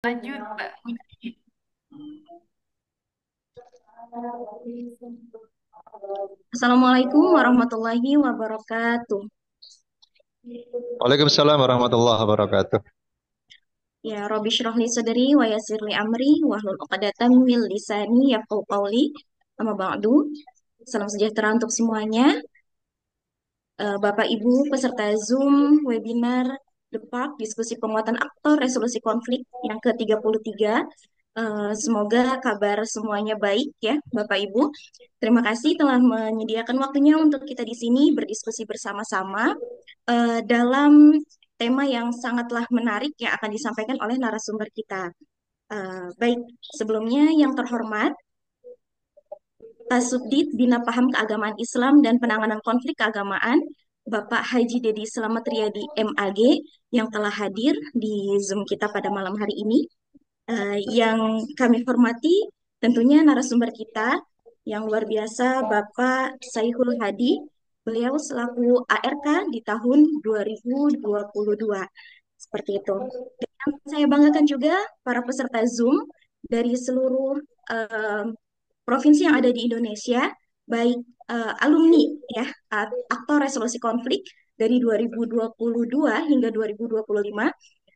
Lanjut, Mbak Uci. Assalamualaikum warahmatullahi wabarakatuh. Waalaikumsalam warahmatullahi wabarakatuh. Ya, Robbi syrah li sadri wa yassir li amri wahlul 'uqdatam min lisani yafqahu qawli. Amma ba'du. Salam sejahtera untuk semuanya. Bapak Ibu peserta Zoom webinar The Park diskusi penguatan aktor resolusi konflik yang ke-33. Semoga kabar semuanya baik ya, Bapak Ibu. Terima kasih telah menyediakan waktunya untuk kita di sini berdiskusi bersama-sama dalam tema yang sangatlah menarik yang akan disampaikan oleh narasumber kita. Baik, sebelumnya yang terhormat, Kasubdit Bina Paham Keagamaan Islam dan Penanganan Konflik Keagamaan, Bapak Haji Dedi Slamet Riyadi MAG, yang telah hadir di Zoom kita pada malam hari ini. Yang kami hormati tentunya narasumber kita yang luar biasa, Bapak Saihul Hadi. Beliau selaku ARK di tahun 2022. Seperti itu. Dan saya banggakan juga para peserta Zoom dari seluruh eh, provinsi yang ada di Indonesia, baik alumni ya, aktor resolusi konflik dari 2022 hingga 2025,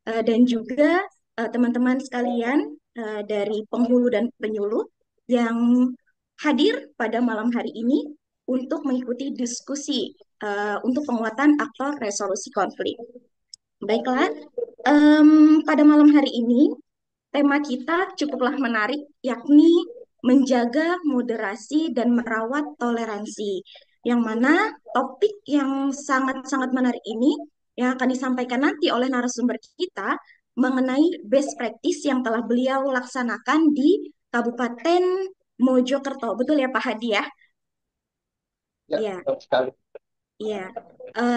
dan juga teman-teman sekalian dari penghulu dan penyuluh yang hadir pada malam hari ini untuk mengikuti diskusi untuk penguatan aktor resolusi konflik. Baiklah, pada malam hari ini tema kita cukuplah menarik, yakni menjaga moderasi dan merawat toleransi. Yang mana topik yang sangat-sangat menarik ini yang akan disampaikan nanti oleh narasumber kita mengenai best practice yang telah beliau laksanakan di Kabupaten Mojokerto. Betul ya Pak Hadi ya? Ya, Iya. betul sekali. Iya,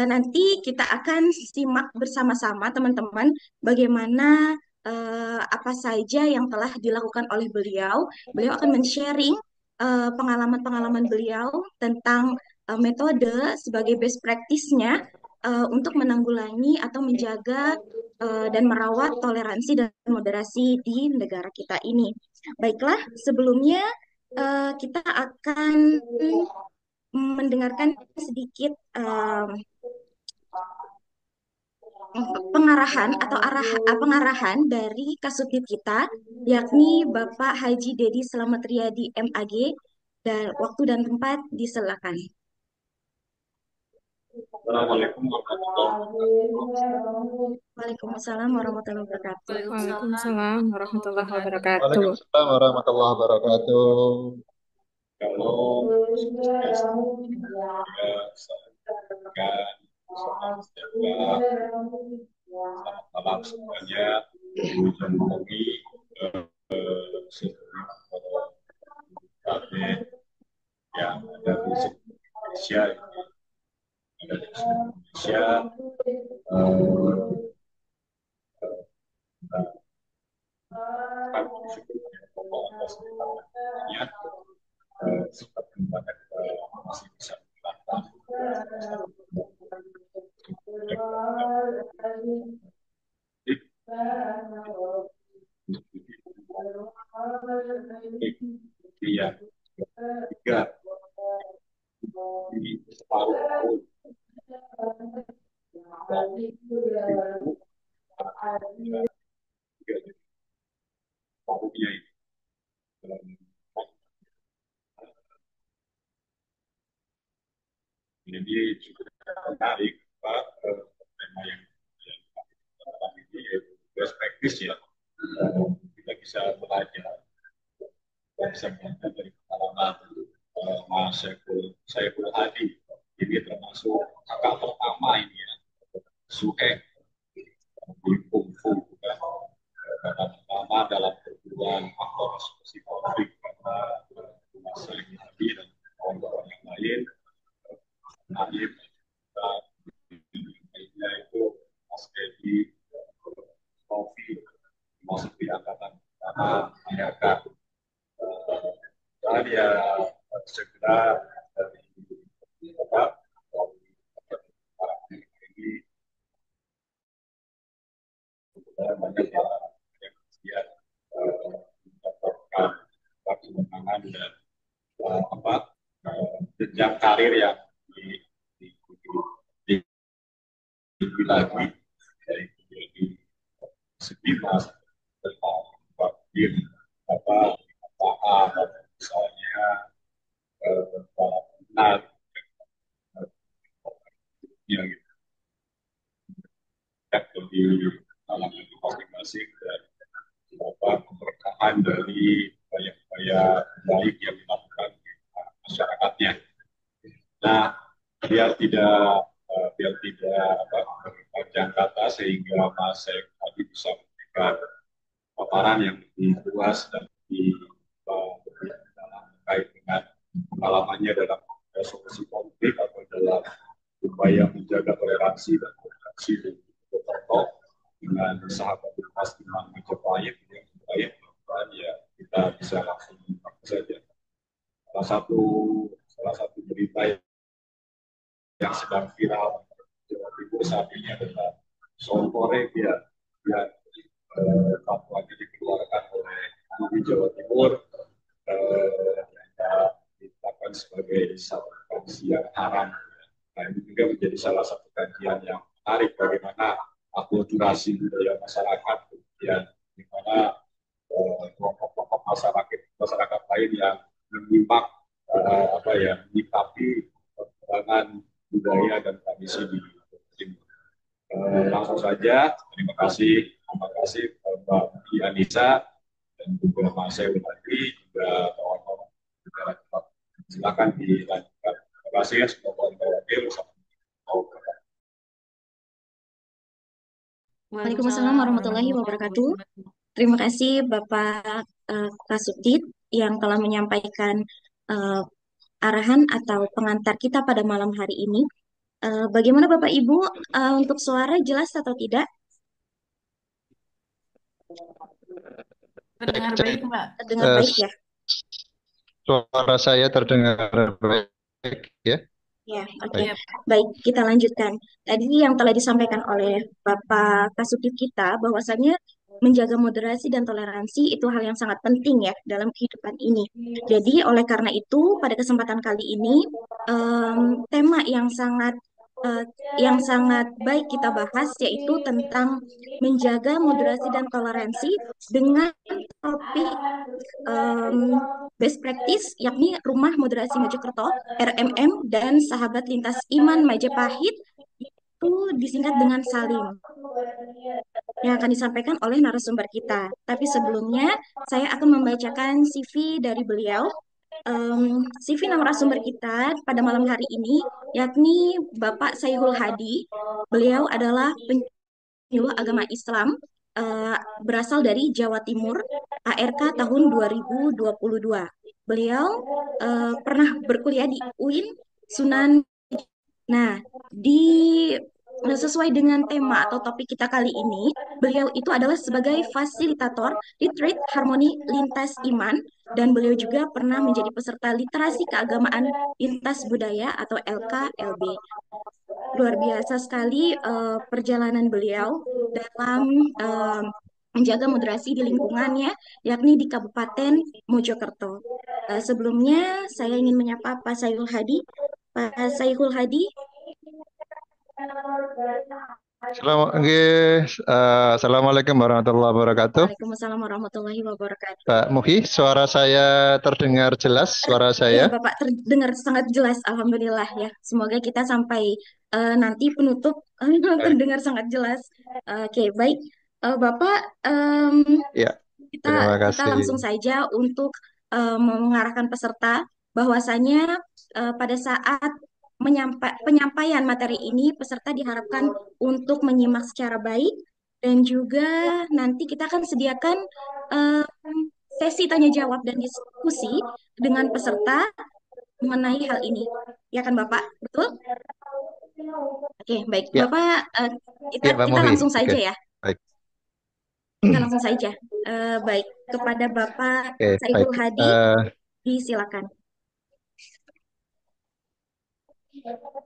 nanti kita akan simak bersama-sama teman-teman bagaimana apa saja yang telah dilakukan oleh beliau. Beliau akan men-sharing pengalaman-pengalaman beliau tentang metode sebagai best practice-nya untuk menanggulangi atau menjaga dan merawat toleransi dan moderasi di negara kita ini. Baiklah, sebelumnya kita akan mendengarkan sedikit pengarahan atau pengarahan dari Kasubdit kita, yakni Bapak Haji Dedi Slamet Riyadi MAG, dan waktu dan tempat disilakan. Assalamualaikum warahmatullahi Waalaikumsalam warahmatullahi wabarakatuh. Waalaikumsalam Waalaikumsalam warahmatullahi warahmatullahi wabarakatuh. wabarakatuh. Waalaikumsalam warahmatullahi wabarakatuh. Kalau sudah saya sampaikan, salam sejahtera, selamat malam semuanya. Hujan bumi, seluruh kader yang ada di seluruh Indonesia, ada di seluruh Indonesia, kami bersyukur kepada Allah Subhanahu wa Ta'ala sebab kepada kita masih bisa menjalankan yang ketiga di separuh tahun tahunnya ini. Jadi juga menarik Pak, tema yang ini yaitu best practice ya. Kita bisa belajar, kita bisa belajar dari pengalaman Mas Saiful Hadi. Ini termasuk kakak pertama ini ya, Suheng di Kungfu kan. Kakak pertama dalam perguruan aktor resolusi konflik karena Mas Saiful Hadi dan kawan-kawan yang lain. Nadiem lainnya itu Mas Edi, Novi, masuk di angkatan pertama menyiapkan dan ya segera dari Bapak ini banyak yang kemudian perkembangan dan apa jenjang karir yang di, di, di, lagi dari menjadi segi mas tentang wakil apa apa misalnya benar ya gitu ya lebih dalam masing-masing dan apa keberkahan dari upaya-upaya baik yang dilakukan di masyarakatnya. Nah, biar tidak apa, berpanjang kata sehingga Mas Syed tadi bisa memberikan paparan yang lebih luas dan lebih dalam terkait dengan pengalamannya dalam resolusi konflik atau dalam upaya menjaga toleransi dan toleransi di Purwokerto dengan sahabat Mas Imam Majapahit yang baik, ya kita bisa langsung menyimak saja. Salah satu salah satu berita yang sedang viral di Jawa Timur saat ini adalah soal korek yang fatwanya dikeluarkan oleh MUI Jawa Timur yang ditetapkan sebagai satu kajian yang haram. Nah, ini juga menjadi salah satu kajian yang menarik bagaimana akulturasi budaya masyarakat, kemudian bagaimana kelompok-kelompok masyarakat lain yang menyimak menyikapi perkembangan budaya dan tradisi di Timur. Langsung saja, terima kasih Mbak Anissa dan juga Mas Sewu tadi, juga kawan-kawan negara cepat. Silakan dilanjutkan. Terima kasih ya, semoga wakil. Waalaikumsalam warahmatullahi wabarakatuh. Terima kasih Bapak Kasubdit yang telah menyampaikan uh, arahan atau pengantar kita pada malam hari ini. Bagaimana Bapak Ibu untuk suara jelas atau tidak? Terdengar Cek. baik, Mbak. Terdengar baik ya? Suara saya terdengar baik ya? Ya, oke. Iya, Baik, kita lanjutkan. Tadi yang telah disampaikan oleh Bapak Kasubdit kita, bahwasannya menjaga moderasi dan toleransi itu hal yang sangat penting ya dalam kehidupan ini. Jadi, oleh karena itu, pada kesempatan kali ini, tema eh, yang sangat baik kita bahas yaitu tentang menjaga moderasi dan toleransi dengan topik best practice, yakni Rumah Moderasi Mojokerto, RMM, dan Sahabat Lintas Iman Majapahit, itu disingkat dengan Salim, yang akan disampaikan oleh narasumber kita. Tapi sebelumnya, saya akan membacakan CV dari beliau. CV narasumber kita pada malam hari ini, yakni Bapak Saihul Hadi. Beliau adalah penyuluh agama Islam, berasal dari Jawa Timur, ARK tahun 2022. Beliau pernah berkuliah di UIN Sunan. Nah, sesuai dengan tema atau topik kita kali ini, beliau itu adalah sebagai fasilitator retreat harmoni lintas iman, dan beliau juga pernah menjadi peserta literasi keagamaan lintas budaya atau LKLB. Luar biasa sekali perjalanan beliau dalam menjaga moderasi di lingkungannya, yakni di Kabupaten Mojokerto. Sebelumnya, saya ingin menyapa Pak Saihul Hadi. Pak Saihul Hadi. Assalamualaikum warahmatullahi wabarakatuh. Waalaikumsalam warahmatullahi wabarakatuh. Pak Muhi, suara saya terdengar jelas, suara Ya, saya? Bapak terdengar sangat jelas, alhamdulillah ya. Semoga kita sampai nanti penutup terdengar sangat jelas. Oke, baik. Bapak, Ya, kita terima langsung kasih. saja untuk mengarahkan peserta bahwasanya pada saat penyampaian materi ini, peserta diharapkan untuk menyimak secara baik, dan juga nanti kita akan sediakan sesi tanya jawab dan diskusi dengan peserta mengenai hal ini. Ya kan Bapak? Betul? Oke, baik. Ya, Bapak, kita, ya Pak kita Muhi. langsung Oke, saja ya. baik. Kita langsung saja. Baik, kepada Bapak Oke, baik. Saiful Hadi, disilakan.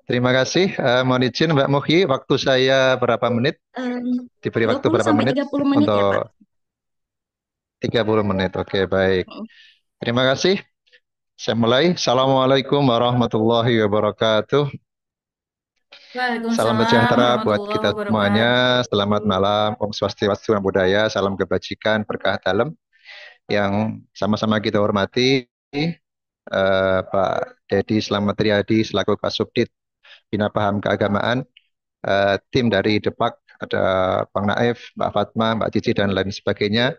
Terima kasih. Mohon izin Mbak Muhi, waktu saya berapa menit? Diberi waktu 20 berapa sampai menit 30 menit ya, Pak. untuk 30 menit? Oke, baik. Terima kasih. Saya mulai. Assalamualaikum warahmatullahi wabarakatuh. Salam Waalaikumsalam sejahtera buat warahmatullahi kita semuanya. wabarakatuh. Selamat malam. Om Swastiastu, Namo Buddhaya. Salam kebajikan, berkah dalam. Yang sama-sama kita hormati, Pak Dedi Slamet Riyadi selaku Kasubdit Bina Paham Keagamaan, tim dari Depak, ada Bang Naif, Mbak Fatma, Mbak Cici, dan lain sebagainya.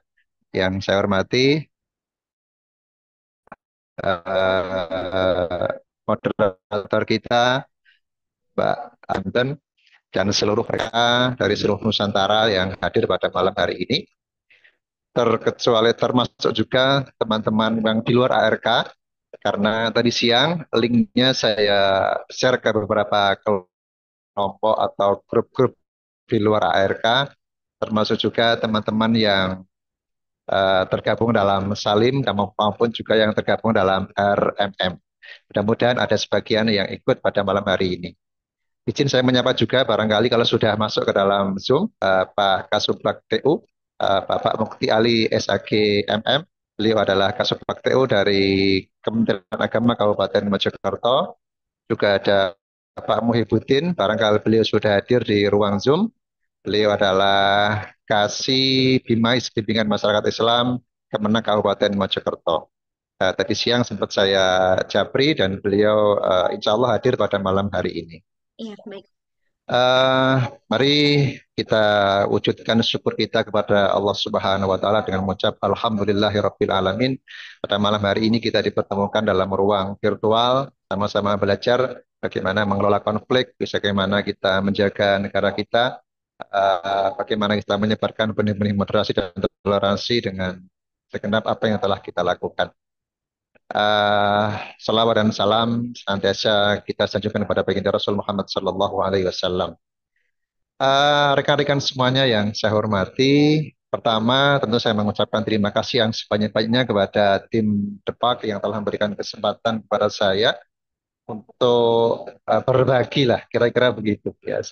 Yang saya hormati, moderator kita, Mbak Anten, dan seluruh mereka dari seluruh Nusantara yang hadir pada malam hari ini. Terkecuali termasuk juga teman-teman yang di luar ARK, karena tadi siang linknya saya share ke beberapa kelompok atau grup-grup di luar ARK, termasuk juga teman-teman yang tergabung dalam Salim maupun juga yang tergabung dalam RMM. Mudah-mudahan ada sebagian yang ikut pada malam hari ini. Izin saya menyapa juga barangkali kalau sudah masuk ke dalam Zoom, Pak Kasubag TU, Bapak Mukti Ali SAG MM. Beliau adalah Kasubag TU dari Kementerian Agama Kabupaten Mojokerto. Juga ada Pak Muhibudin, barangkali beliau sudah hadir di ruang Zoom. Beliau adalah Kasih Bimais Bimbingan Masyarakat Islam Kemenang Kabupaten Mojokerto. Tadi siang sempat saya japri dan beliau insya Allah hadir pada malam hari ini. Iya, baik. Eh, Mari kita wujudkan syukur kita kepada Allah Subhanahu wa Ta'ala dengan mengucap Alhamdulillahirabbil alamin. Pada malam hari ini kita dipertemukan dalam ruang virtual, sama-sama belajar bagaimana mengelola konflik, bagaimana kita menjaga negara kita, bagaimana kita menyebarkan benih-benih moderasi dan toleransi dengan segenap apa yang telah kita lakukan. Salawat dan salam senantiasa kita sanjungkan kepada baginda Rasul Muhammad Sallallahu Alaihi Wasallam. Rekan-rekan semuanya yang saya hormati, pertama tentu saya mengucapkan terima kasih yang sebanyak-banyaknya kepada tim Depak yang telah memberikan kesempatan kepada saya untuk berbagi lah, kira-kira begitu. Ya,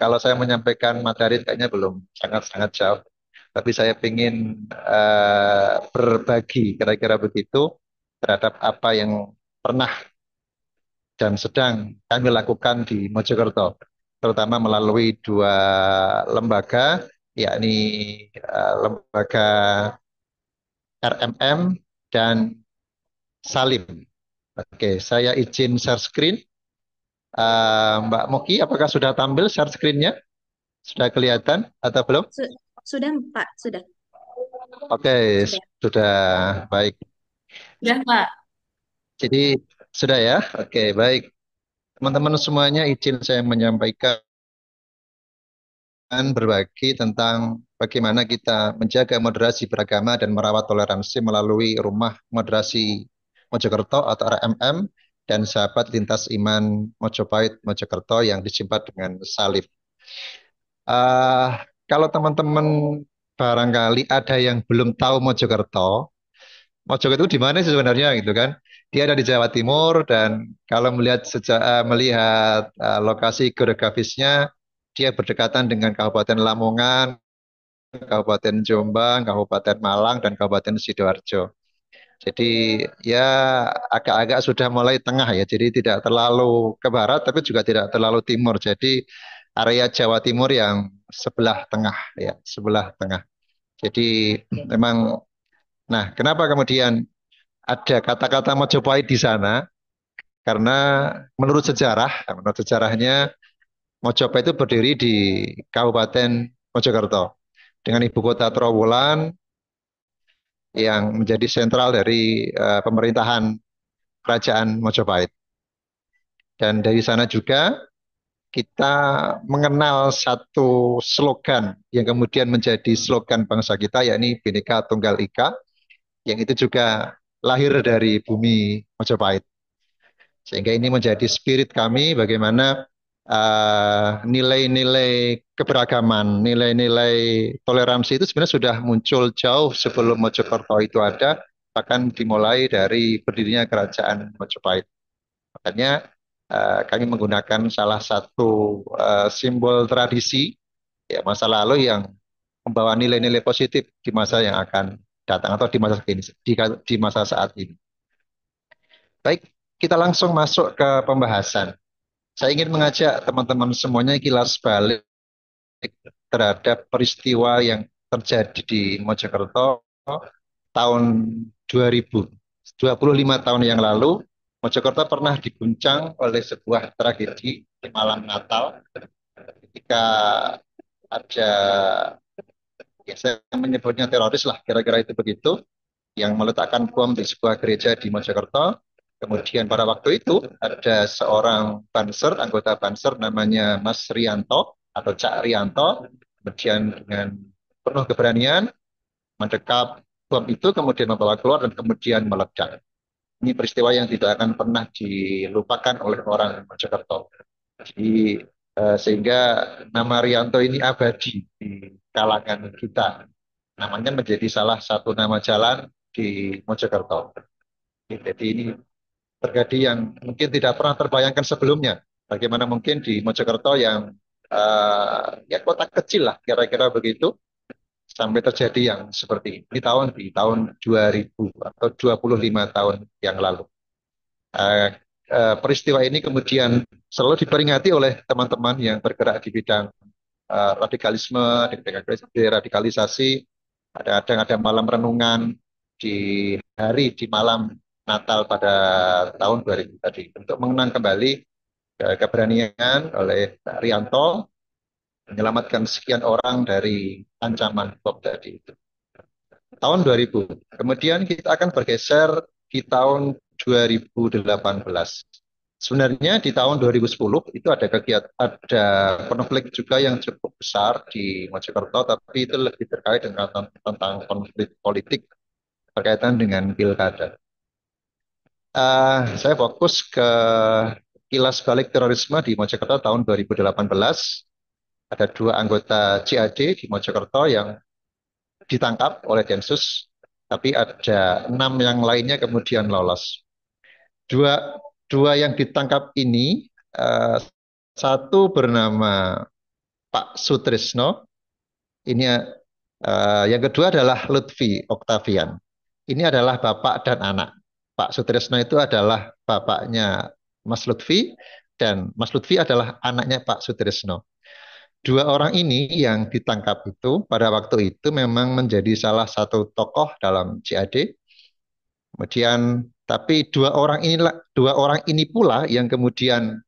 kalau saya menyampaikan materi kayaknya belum sangat-sangat jauh, tapi saya ingin berbagi, kira-kira begitu, terhadap apa yang pernah dan sedang kami lakukan di Mojokerto, terutama melalui dua lembaga, yakni lembaga RMM dan Salim. Oke, saya izin share screen. Mbak Moki, apakah sudah tampil share screen-nya? Sudah kelihatan atau belum? Sudah, Pak, sudah. Oke, sudah baik. Sudah, Pak. Jadi sudah ya? Oke, baik. Teman-teman semuanya, izin saya menyampaikan berbagi tentang bagaimana kita menjaga moderasi beragama dan merawat toleransi melalui Rumah Moderasi Mojokerto atau RMM dan Sahabat Lintas Iman Mojopahit Mojokerto yang disingkat dengan Salib. Kalau teman-teman barangkali ada yang belum tahu Mojokerto, Mojokerto itu di mana sih sebenarnya gitu kan? Dia ada di Jawa Timur dan kalau melihat lokasi geografisnya, dia berdekatan dengan Kabupaten Lamongan, Kabupaten Jombang, Kabupaten Malang, dan Kabupaten Sidoarjo. Jadi ya agak-agak sudah mulai tengah ya, jadi tidak terlalu ke barat tapi juga tidak terlalu timur. Jadi area Jawa Timur yang sebelah tengah ya, sebelah tengah. Jadi memang, nah kenapa kemudian ada kata-kata Mojopahit di sana? Karena menurut sejarahnya Mojopahit itu berdiri di Kabupaten Mojokerto dengan ibu kota Trowulan yang menjadi sentral dari pemerintahan Kerajaan Mojopahit. Dan dari sana juga kita mengenal satu slogan yang kemudian menjadi slogan bangsa kita, yakni Bhinneka Tunggal Ika, yang itu juga lahir dari bumi Mojopahit. Sehingga ini menjadi spirit kami bagaimana nilai-nilai keberagaman, nilai-nilai toleransi itu sebenarnya sudah muncul jauh sebelum Mojokerto itu ada, bahkan dimulai dari berdirinya Kerajaan Mojopahit. Makanya kami menggunakan salah satu simbol tradisi ya masa lalu yang membawa nilai-nilai positif di masa yang akan datang atau di masa saat ini. Baik, kita langsung masuk ke pembahasan. Saya ingin mengajak teman-teman semuanya kilas balik terhadap peristiwa yang terjadi di Mojokerto tahun 2000. 25 tahun yang lalu, Mojokerto pernah diguncang oleh sebuah tragedi di malam Natal ketika ada, ya saya menyebutnya teroris lah, kira-kira itu begitu, yang meletakkan bom di sebuah gereja di Mojokerto. Kemudian pada waktu itu ada seorang Banser, anggota Banser namanya Mas Rianto atau Cak Rianto, kemudian dengan penuh keberanian mendekap bom itu, kemudian membawa keluar dan kemudian meledak. Ini peristiwa yang tidak akan pernah dilupakan oleh orang Mojokerto. Jadi sehingga nama Rianto ini abadi di kalangan kita. Namanya menjadi salah satu nama jalan di Mojokerto. Jadi ini terjadi yang mungkin tidak pernah terbayangkan sebelumnya. Bagaimana mungkin di Mojokerto yang ya kota kecil lah kira-kira begitu, sampai terjadi yang seperti ini di tahun 2000 atau 25 tahun yang lalu. Eh, Peristiwa ini kemudian selalu diperingati oleh teman-teman yang bergerak di bidang radikalisme, deradikalisasi. Kadang-kadang ada malam renungan di malam Natal pada tahun 2000 tadi untuk mengenang kembali keberanian oleh Pak Rianto menyelamatkan sekian orang dari ancaman bom tadi itu. Tahun 2000. Kemudian kita akan bergeser di tahun 2018. Sebenarnya di tahun 2010 itu ada konflik juga yang cukup besar di Mojokerto, tapi itu lebih terkait dengan tentang konflik politik berkaitan dengan pilkada. Saya fokus ke kilas balik terorisme di Mojokerto tahun 2018. Ada 2 anggota JAD di Mojokerto yang ditangkap oleh Densus, tapi ada 6 yang lainnya kemudian lolos. Dua, dua yang ditangkap ini, satu bernama Pak Sutrisno, ini yang kedua adalah Lutfi Oktavian. Ini adalah bapak dan anak. Pak Sutrisno itu adalah bapaknya Mas Lutfi, dan Mas Lutfi adalah anaknya Pak Sutrisno. 2 orang ini yang ditangkap itu pada waktu itu memang menjadi salah satu tokoh dalam JAD. Kemudian, tapi 2 orang ini pula yang kemudian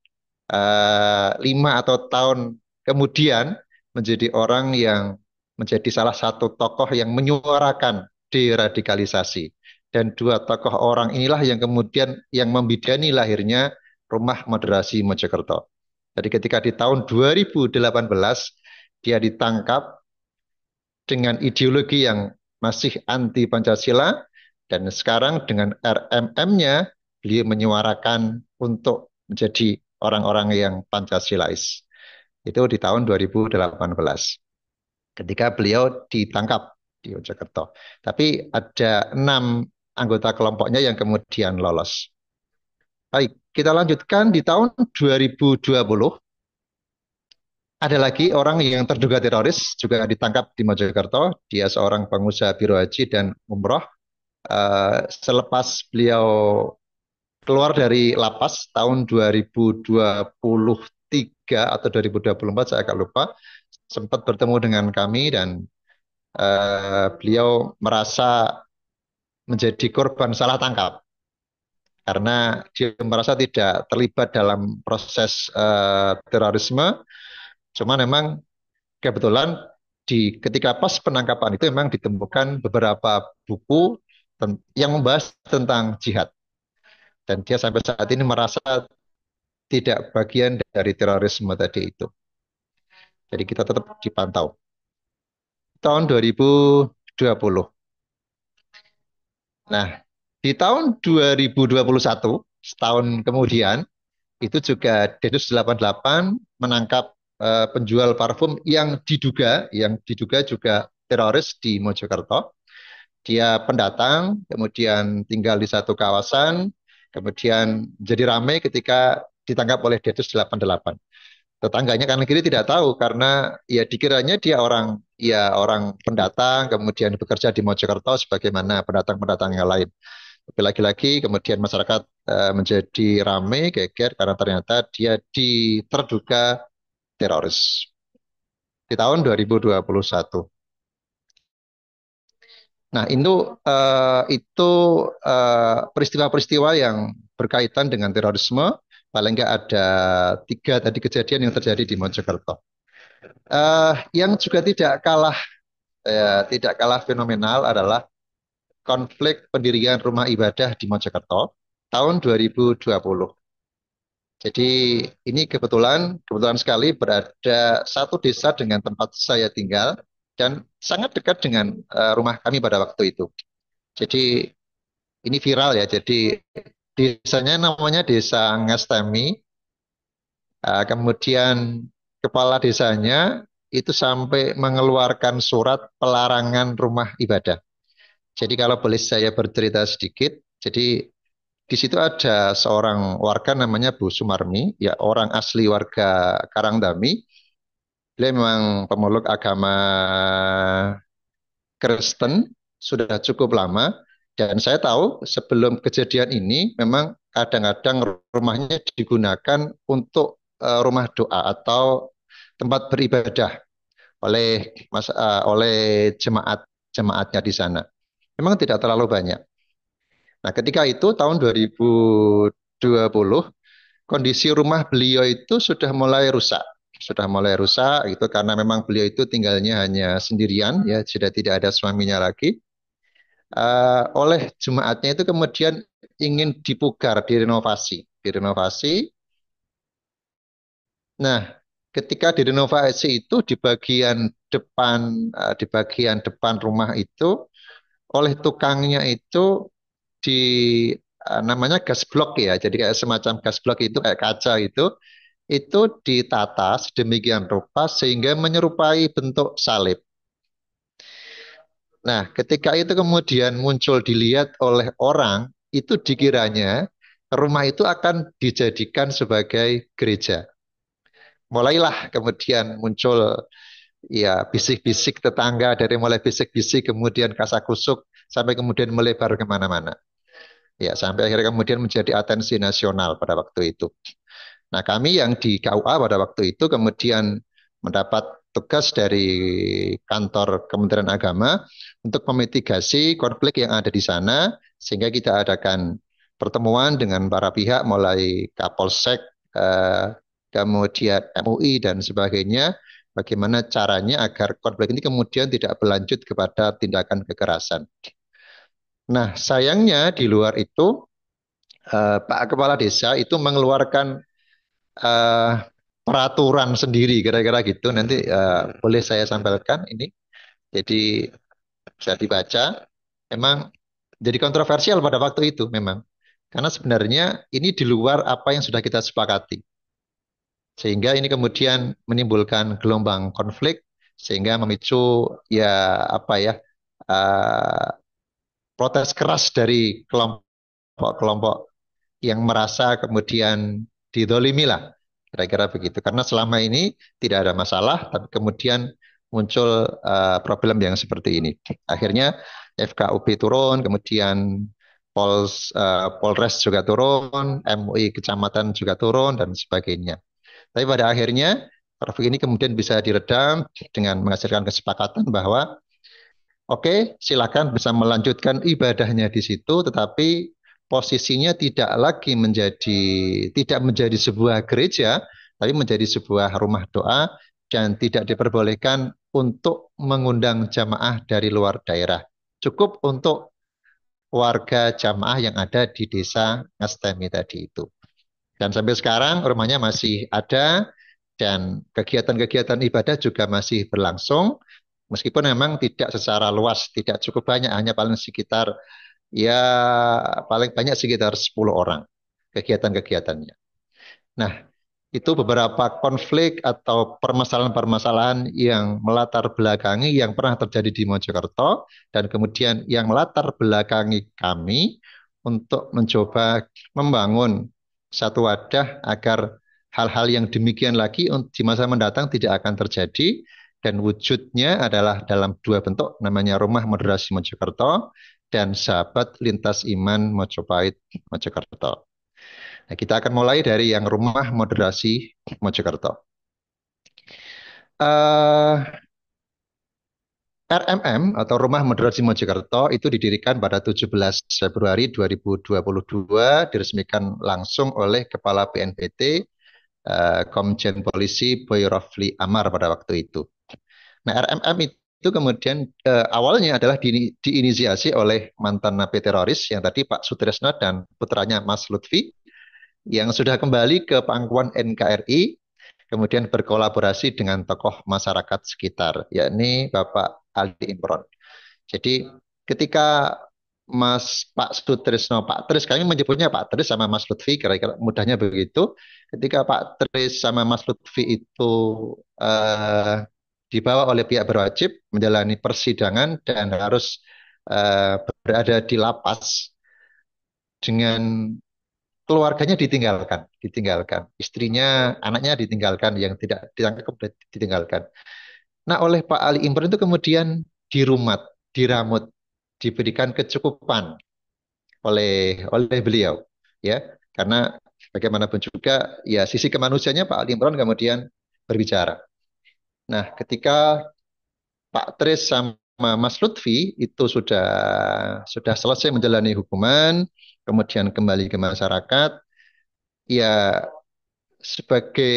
5 atau tahun kemudian menjadi orang yang menjadi salah satu tokoh yang menyuarakan deradikalisasi. Dan 2 tokoh orang inilah yang kemudian yang membidani lahirnya Rumah Moderasi Mojokerto. Jadi ketika di tahun 2018 dia ditangkap dengan ideologi yang masih anti Pancasila, dan sekarang dengan RMM-nya beliau menyuarakan untuk menjadi orang-orang yang Pancasilais. Itu di tahun 2018 ketika beliau ditangkap di Mojokerto. Tapi ada 6 anggota kelompoknya yang kemudian lolos. Baik, kita lanjutkan di tahun 2020. Ada lagi orang yang terduga teroris juga ditangkap di Mojokerto. Dia seorang pengusaha biro haji dan umroh. Selepas beliau keluar dari lapas tahun 2023 atau 2024, saya agak lupa, sempat bertemu dengan kami dan beliau merasa menjadi korban salah tangkap karena dia merasa tidak terlibat dalam proses terorisme. Cuma memang kebetulan ketika pas penangkapan itu memang ditemukan beberapa buku yang membahas tentang jihad. Dan dia sampai saat ini merasa tidak bagian dari terorisme tadi itu. Jadi kita tetap dipantau. Tahun 2020. Nah, di tahun 2021, setahun kemudian, itu juga Densus 88 menangkap penjual parfum yang diduga juga teroris di Mojokerto. Dia pendatang, kemudian tinggal di satu kawasan, kemudian jadi ramai ketika ditangkap oleh Densus 88. Tetangganya kanan kiri tidak tahu karena ya dikiranya dia orang ya orang pendatang, kemudian bekerja di Mojokerto sebagaimana pendatang-pendatang yang lain. Tapi lagi-lagi kemudian masyarakat menjadi ramai, geger karena ternyata dia terduga teroris di tahun 2021. Nah, itu peristiwa-peristiwa yang berkaitan dengan terorisme. Paling nggak ada 3 tadi kejadian yang terjadi di Mojokerto. Yang juga tidak kalah fenomenal adalah konflik pendirian rumah ibadah di Mojokerto tahun 2020. Jadi ini kebetulan sekali berada satu desa dengan tempat saya tinggal dan sangat dekat dengan rumah kami pada waktu itu. Jadi ini viral ya. Jadi desanya namanya Desa Ngastemi. Kemudian kepala desanya itu sampai mengeluarkan surat pelarangan rumah ibadah. Jadi kalau boleh saya bercerita sedikit, jadi di situ ada seorang warga namanya Bu Sumarmi, ya orang asli warga Karangdami. Dia memang pemeluk agama Kristen sudah cukup lama dan saya tahu sebelum kejadian ini memang kadang-kadang rumahnya digunakan untuk rumah doa atau tempat beribadah oleh jemaatnya di sana. Memang tidak terlalu banyak. Nah, ketika itu tahun 2020 kondisi rumah beliau itu sudah mulai rusak. Sudah mulai rusak itu karena memang beliau itu tinggalnya hanya sendirian ya, sudah tidak ada suaminya lagi. Oleh jemaatnya itu kemudian ingin dipugar, direnovasi. Nah, ketika direnovasi itu di bagian depan rumah itu oleh tukangnya itu di namanya gas blok ya. Jadi kayak semacam gas blok itu kayak kaca itu ditata sedemikian rupa sehingga menyerupai bentuk salib. Nah, ketika itu kemudian muncul dilihat oleh orang, itu dikiranya rumah itu akan dijadikan sebagai gereja. Mulailah kemudian muncul ya bisik-bisik tetangga dari mulai bisik-bisik kemudian kasakusuk sampai kemudian melebar kemana-mana. Ya, sampai akhirnya kemudian menjadi atensi nasional pada waktu itu. Nah, kami yang di KUA pada waktu itu kemudian mendapat tugas dari kantor Kementerian Agama untuk memitigasi konflik yang ada di sana, sehingga kita adakan pertemuan dengan para pihak mulai Kapolsek, eh, kemudian MUI dan sebagainya, bagaimana caranya agar konflik ini kemudian tidak berlanjut kepada tindakan kekerasan. Nah, sayangnya di luar itu Pak Kepala Desa itu mengeluarkan eh, peraturan sendiri kira-kira gitu. Nanti boleh saya sampaikan ini. Jadi bisa dibaca. Memang jadi kontroversial pada waktu itu memang. Karena sebenarnya ini di luar apa yang sudah kita sepakati. Sehingga ini kemudian menimbulkan gelombang konflik sehingga memicu ya apa ya eh, protes keras dari kelompok-kelompok yang merasa kemudian didolimi lah, kira-kira begitu. Karena selama ini tidak ada masalah, tapi kemudian muncul problem yang seperti ini. Akhirnya FKUP turun, kemudian Polres juga turun, MUI kecamatan juga turun, dan sebagainya. Tapi pada akhirnya konflik ini kemudian bisa diredam dengan menghasilkan kesepakatan bahwa oke, silakan bisa melanjutkan ibadahnya di situ, tetapi posisinya tidak menjadi sebuah gereja, tapi menjadi sebuah rumah doa dan tidak diperbolehkan untuk mengundang jamaah dari luar daerah. Cukup untuk warga jamaah yang ada di desa Ngastemi tadi itu. Dan sampai sekarang rumahnya masih ada dan kegiatan-kegiatan ibadah juga masih berlangsung. Meskipun memang tidak secara luas, tidak cukup banyak, hanya paling sekitar ya paling banyak sekitar 10 orang kegiatan-kegiatannya. Nah, itu beberapa konflik atau permasalahan-permasalahan yang melatar belakangi yang pernah terjadi di Mojokerto dan kemudian yang melatar belakangi kami untuk mencoba membangun satu wadah agar hal-hal yang demikian lagi di masa mendatang tidak akan terjadi dan wujudnya adalah dalam dua bentuk, namanya Rumah Moderasi Mojokerto dan Sahabat Lintas Iman Mojopahit Mojokerto. Nah, kita akan mulai dari yang Rumah Moderasi Mojokerto. Eh, RMM atau Rumah Moderasi Mojokerto itu didirikan pada 17 Februari 2022, diresmikan langsung oleh Kepala BNPT, Komjen Polisi Boy Rafli Amar pada waktu itu. Nah, RMM itu kemudian awalnya adalah diinisiasi oleh mantan napi teroris yang tadi Pak Sutrisno dan putranya Mas Lutfi yang sudah kembali ke pangkuan NKRI, kemudian berkolaborasi dengan tokoh masyarakat sekitar, yakni Bapak Ali Imron. Jadi ketika Pak Sutrisno, Pak Tris, kami menyebutnya Pak Tris sama Mas Lutfi, kira-kira mudahnya begitu. Ketika Pak Tris sama Mas Lutfi itu eh, dibawa oleh pihak berwajib menjalani persidangan dan harus berada di lapas dengan keluarganya ditinggalkan, istrinya, anaknya ditinggalkan, yang tidak ditangkap ditinggalkan. Nah, oleh Pak Ali Imron itu kemudian dirumat, diramut, diberikan kecukupan oleh beliau, ya, karena bagaimanapun juga, ya sisi kemanusiaannya Pak Ali Imron kemudian berbicara. Nah, ketika Pak Tris sama Mas Lutfi itu sudah selesai menjalani hukuman, kemudian kembali ke masyarakat, ya sebagai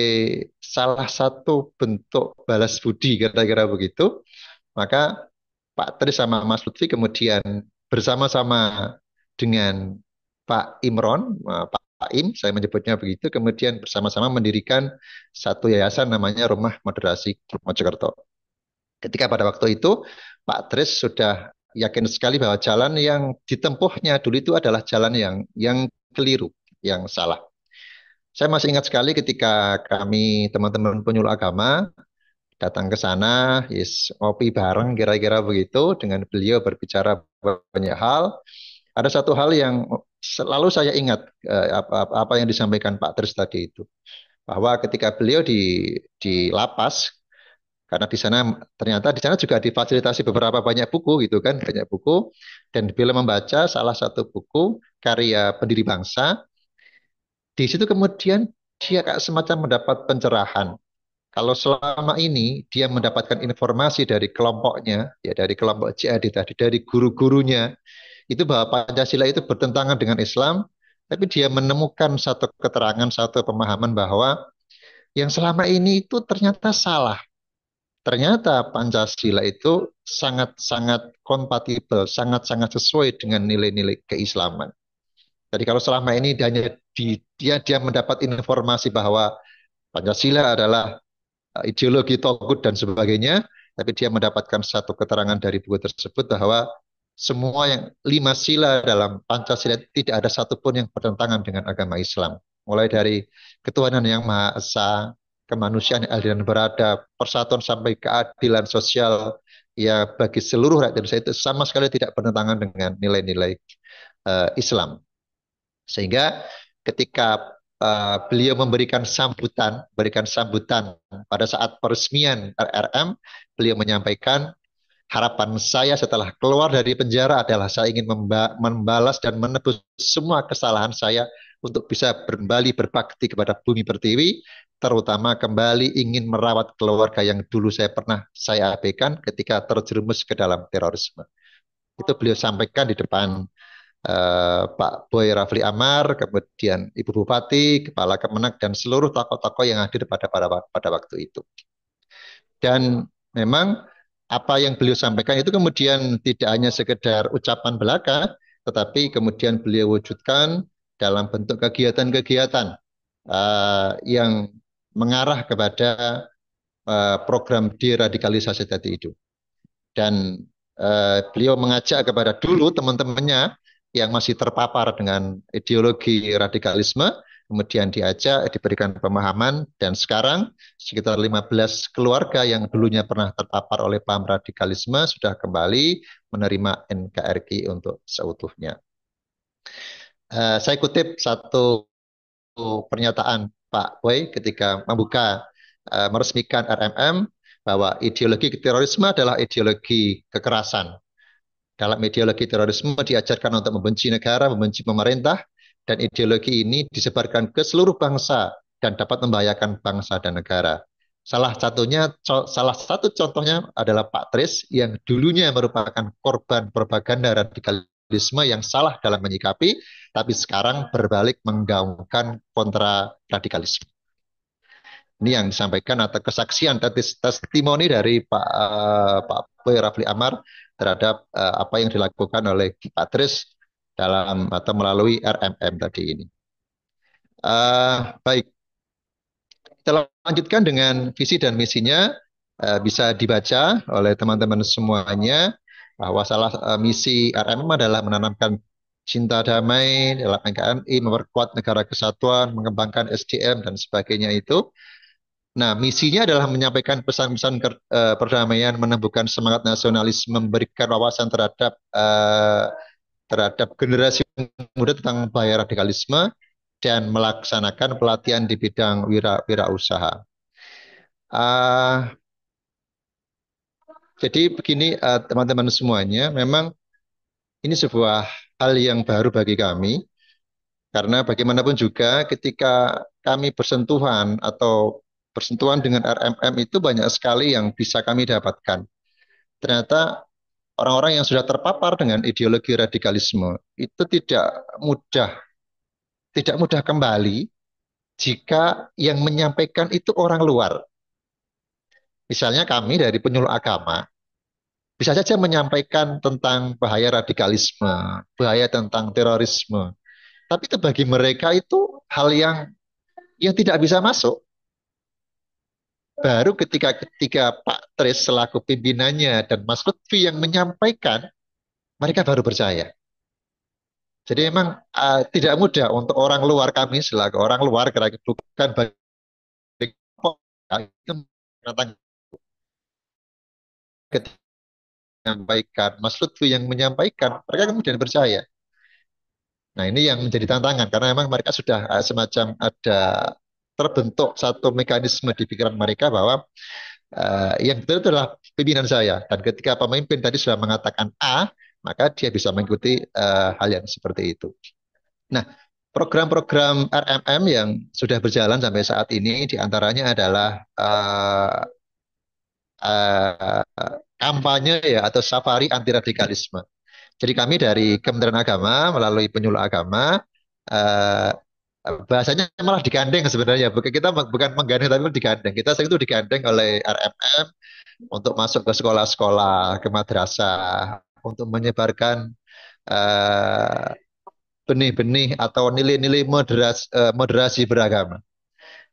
salah satu bentuk balas budi kira-kira begitu, maka Pak Tri sama Mas Lutfi kemudian bersama-sama dengan Pak Imron, Pak Im, saya menyebutnya begitu, kemudian bersama-sama mendirikan satu yayasan namanya Rumah Moderasi Mojokerto. Ketika pada waktu itu Pak Tris sudah yakin sekali bahwa jalan yang ditempuhnya dulu itu adalah jalan yang keliru, yang salah. Saya masih ingat sekali ketika kami teman-teman penyuluh agama datang ke sana, yes, ngopi bareng kira-kira begitu, dengan beliau berbicara banyak hal. Ada satu hal yang selalu saya ingat, apa yang disampaikan Pak Tris tadi itu, bahwa ketika beliau di lapas, karena di sana ternyata di sana juga difasilitasi beberapa banyak buku gitu kan, banyak buku, dan beliau membaca salah satu buku karya pendiri bangsa. Di situ kemudian dia kayak semacam mendapat pencerahan. Kalau selama ini dia mendapatkan informasi dari kelompoknya, ya dari kelompok JAD tadi, dari guru-gurunya, itu bahwa Pancasila itu bertentangan dengan Islam, tapi dia menemukan satu keterangan, satu pemahaman bahwa yang selama ini itu ternyata salah. Ternyata Pancasila itu sangat-sangat kompatibel, sangat-sangat sesuai dengan nilai-nilai keislaman. Jadi kalau selama ini dia mendapat informasi bahwa Pancasila adalah ideologi togut dan sebagainya, tapi dia mendapatkan satu keterangan dari buku tersebut bahwa semua yang lima sila dalam Pancasila tidak ada satupun yang bertentangan dengan agama Islam. Mulai dari ketuhanan yang Maha Esa, kemanusiaan yang adil dan beradab, persatuan sampai keadilan sosial, ya bagi seluruh rakyat Indonesia itu sama sekali tidak bertentangan dengan nilai-nilai Islam. Sehingga ketika beliau memberikan sambutan pada saat peresmian RRM, beliau menyampaikan harapan saya setelah keluar dari penjara adalah saya ingin membalas dan menebus semua kesalahan saya untuk bisa kembali berbakti kepada bumi pertiwi, terutama kembali ingin merawat keluarga yang dulu saya abaikan ketika terjerumus ke dalam terorisme. Itu beliau sampaikan di depan Pak Boy Rafli Amar, kemudian Ibu Bupati, Kepala Kemenak, dan seluruh tokoh-tokoh yang hadir pada waktu itu. Dan memang apa yang beliau sampaikan itu kemudian tidak hanya sekedar ucapan belaka, tetapi kemudian beliau wujudkan dalam bentuk kegiatan-kegiatan yang mengarah kepada program deradikalisasi tadi itu. Dan beliau mengajak kepada dulu teman-temannya yang masih terpapar dengan ideologi radikalisme, kemudian diberikan pemahaman, dan sekarang sekitar 15 keluarga yang dulunya pernah terpapar oleh paham radikalisme sudah kembali menerima NKRI untuk seutuhnya. Saya kutip satu pernyataan Pak Boy ketika meresmikan RMM, bahwa ideologi terorisme adalah ideologi kekerasan. Dalam ideologi terorisme diajarkan untuk membenci negara, membenci pemerintah, dan ideologi ini disebarkan ke seluruh bangsa dan dapat membahayakan bangsa dan negara. Salah satu contohnya adalah Pak Tris yang dulunya merupakan korban propaganda radikalisme yang salah dalam menyikapi, tapi sekarang berbalik menggaungkan kontra radikalisme. Ini yang disampaikan atau kesaksian testimoni dari Pak Boy Rafli Amar terhadap apa yang dilakukan oleh Pak Tris dalam atau melalui RMM tadi ini. Baik, kita lanjutkan dengan visi dan misinya. Bisa dibaca oleh teman-teman semuanya bahwa misi RMM adalah menanamkan cinta damai dalam NKRI, memperkuat negara kesatuan, mengembangkan SDM dan sebagainya itu. Nah, misinya adalah menyampaikan pesan-pesan perdamaian, menumbuhkan semangat nasionalisme, memberikan wawasan terhadap generasi muda tentang bahaya radikalisme, dan melaksanakan pelatihan di bidang wirausaha. Jadi begini teman-teman semuanya, memang ini sebuah hal yang baru bagi kami, karena bagaimanapun juga ketika kami bersentuhan dengan RMM itu banyak sekali yang bisa kami dapatkan. Ternyata orang-orang yang sudah terpapar dengan ideologi radikalisme itu tidak mudah kembali jika yang menyampaikan itu orang luar. Misalnya kami dari penyuluh agama bisa saja menyampaikan tentang bahaya radikalisme, bahaya tentang terorisme. Tapi itu bagi mereka itu hal yang tidak bisa masuk. Baru ketika Pak Tris selaku pimpinannya dan Mas Lutfi yang menyampaikan, mereka baru percaya. Jadi memang tidak mudah untuk orang luar, kami selaku orang luar, bukan bagi itu menantang ketika menyampaikan, Mas Lutfi yang menyampaikan, mereka kemudian percaya. Nah, ini yang menjadi tantangan karena memang mereka sudah semacam ada terbentuk satu mekanisme di pikiran mereka bahwa yang betul itu adalah pimpinan saya. Dan ketika pemimpin tadi sudah mengatakan A, maka dia bisa mengikuti hal yang seperti itu. Nah, program-program RMM yang sudah berjalan sampai saat ini diantaranya adalah kampanye ya atau safari anti radikalisme. Jadi kami dari Kementerian Agama melalui penyuluh agama eh, bahasanya malah digandeng sebenarnya. Kita bukan menggandeng tapi digandeng. Kita sering itu digandeng oleh RMM untuk masuk ke sekolah-sekolah, ke madrasah, untuk menyebarkan eh, benih-benih atau nilai-nilai moderasi beragama,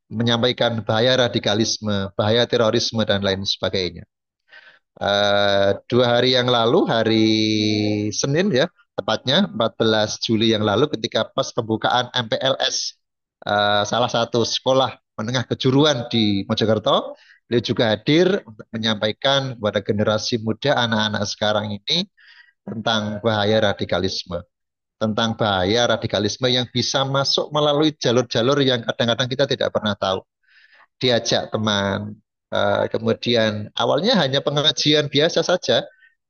menyampaikan bahaya radikalisme, bahaya terorisme dan lain sebagainya. 2 hari yang lalu, hari Senin ya, tepatnya 14 Juli yang lalu ketika pas pembukaan MPLS salah satu sekolah menengah kejuruan di Mojokerto, beliau juga hadir untuk menyampaikan kepada generasi muda anak-anak sekarang ini tentang bahaya radikalisme. Tentang bahaya radikalisme yang bisa masuk melalui jalur-jalur yang kadang-kadang kita tidak pernah tahu. Diajak teman, kemudian awalnya hanya pengajian biasa saja,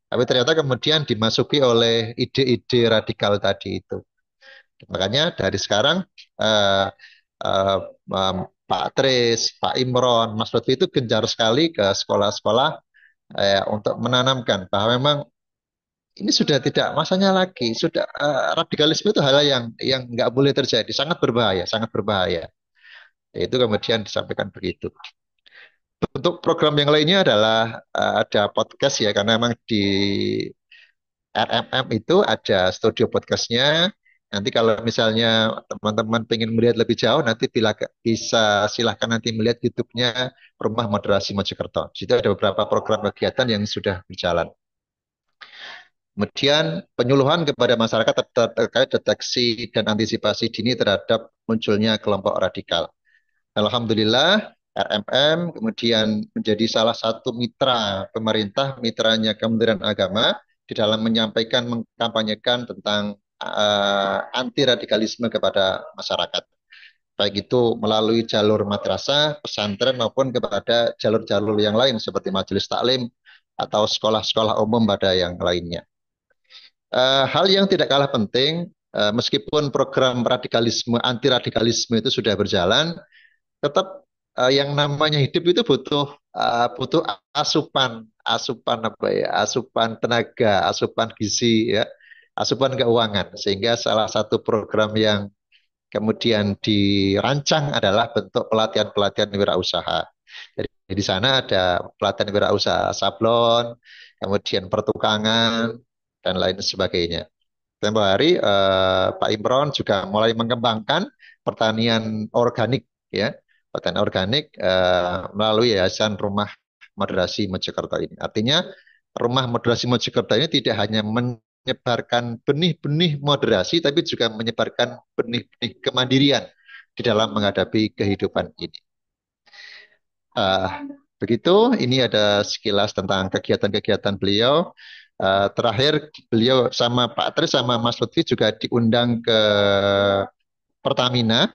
tapi ternyata kemudian dimasuki oleh ide-ide radikal tadi itu. Makanya dari sekarang eh, eh, Pak Tris, Pak Imron, Mas Lutfi itu gencar sekali ke sekolah-sekolah untuk menanamkan bahwa memang ini sudah tidak masanya lagi, sudah radikalisme itu hal yang nggak boleh terjadi, sangat berbahaya, sangat berbahaya. Itu kemudian disampaikan begitu. Untuk program yang lainnya adalah ada podcast ya, karena memang di RMM itu ada studio podcastnya. Nanti kalau misalnya teman-teman pengen melihat lebih jauh, nanti bisa silahkan nanti melihat YouTube-nya Rumah Moderasi Mojokerto. Di situ ada beberapa program kegiatan yang sudah berjalan. Kemudian penyuluhan kepada masyarakat terkait deteksi dan antisipasi dini terhadap munculnya kelompok radikal. Alhamdulillah, RMM kemudian menjadi salah satu mitra pemerintah, mitranya Kementerian Agama di dalam menyampaikan, mengkampanyekan tentang anti radikalisme kepada masyarakat. baik itu melalui jalur madrasah, pesantren maupun kepada jalur-jalur yang lain seperti majelis taklim atau sekolah-sekolah umum pada yang lainnya. Hal yang tidak kalah penting, meskipun program radikalisme, anti radikalisme itu sudah berjalan, tetap yang namanya hidup itu butuh asupan, asupan apa ya, asupan tenaga, asupan gizi ya, asupan keuangan. Sehingga salah satu program yang kemudian dirancang adalah bentuk pelatihan-pelatihan wirausaha. Jadi di sana ada pelatihan wirausaha sablon, kemudian pertukangan dan lain sebagainya. Tempo hari Pak Imron juga mulai mengembangkan pertanian organik ya, pertanian organik melalui Yayasan Rumah Moderasi Mojokerto ini. Artinya Rumah Moderasi Mojokerto ini tidak hanya menyebarkan benih-benih moderasi, tapi juga menyebarkan benih-benih kemandirian di dalam menghadapi kehidupan ini. Eh, Begitu, ini ada sekilas tentang kegiatan-kegiatan beliau. Terakhir beliau sama Pak Tri sama Mas Lutfi juga diundang ke Pertamina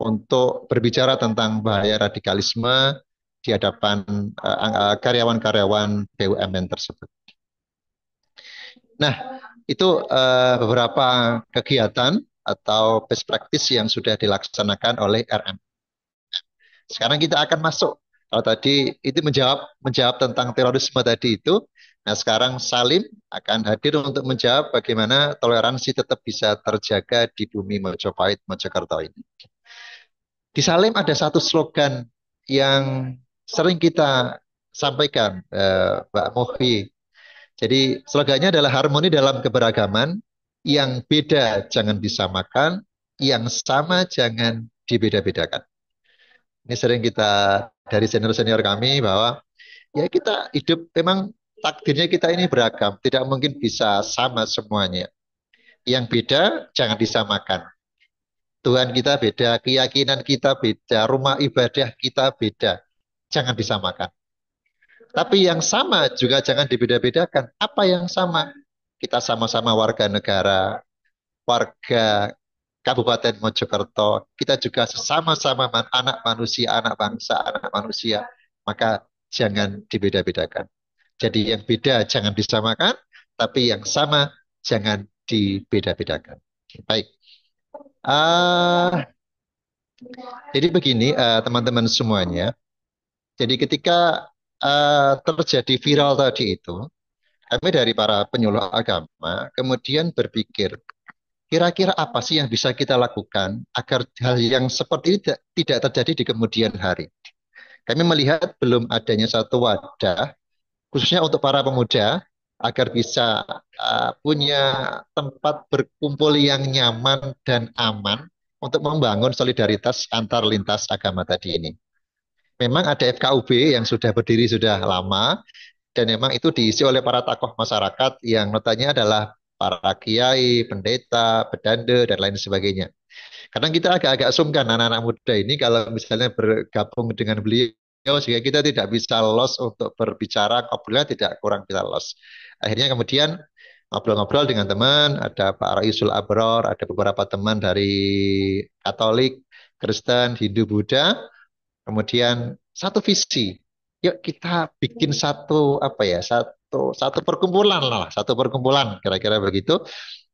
untuk berbicara tentang bahaya radikalisme di hadapan karyawan-karyawan BUMN tersebut. Nah, itu beberapa kegiatan atau best practice yang sudah dilaksanakan oleh RM. Sekarang kita akan masuk. Kalau tadi itu menjawab tentang terorisme tadi itu. Nah, sekarang Salim akan hadir untuk menjawab bagaimana toleransi tetap bisa terjaga di bumi Mojopahit, Mojokerto ini. Di Salim ada satu slogan yang sering kita sampaikan, Mbak Muhyi. Jadi slogannya adalah harmoni dalam keberagaman, yang beda jangan disamakan, yang sama jangan dibeda-bedakan. Ini sering kita dari senior-senior kami bahwa ya kita hidup memang takdirnya kita ini beragam, tidak mungkin bisa sama semuanya. Yang beda jangan disamakan. Tuhan kita beda, keyakinan kita beda, rumah ibadah kita beda, jangan disamakan. Tapi yang sama juga jangan dibeda-bedakan. Apa yang sama? Kita sama-sama warga negara, warga Kabupaten Mojokerto, kita juga sesama-sama anak manusia, anak bangsa, anak manusia, maka jangan dibeda-bedakan. Jadi yang beda jangan disamakan, tapi yang sama jangan dibeda-bedakan. Baik. Uh, jadi begini teman-teman semuanya. Jadi ketika terjadi viral tadi itu, kami dari para penyuluh agama kemudian berpikir, kira-kira apa sih yang bisa kita lakukan agar hal yang seperti ini tidak terjadi di kemudian hari. Kami melihat belum adanya satu wadah, khususnya untuk para pemuda, agar bisa punya tempat berkumpul yang nyaman dan aman untuk membangun solidaritas antar lintas agama tadi ini. Memang ada FKUB yang sudah berdiri sudah lama, dan memang itu diisi oleh para tokoh masyarakat yang notanya adalah para kiai, pendeta, pedanda, dan lain sebagainya. Kadang kita agak-agak sungkan anak-anak muda ini kalau misalnya bergabung dengan beliau, sehingga kita tidak bisa los untuk berbicara, ngobrolnya tidak kurang bisa los. Akhirnya kemudian ngobrol-ngobrol dengan teman, ada Pak Raisul Abror, ada beberapa teman dari Katolik, Kristen, Hindu, Buddha, kemudian satu visi. Yuk kita bikin satu apa ya, satu perkumpulan lah, satu perkumpulan kira-kira begitu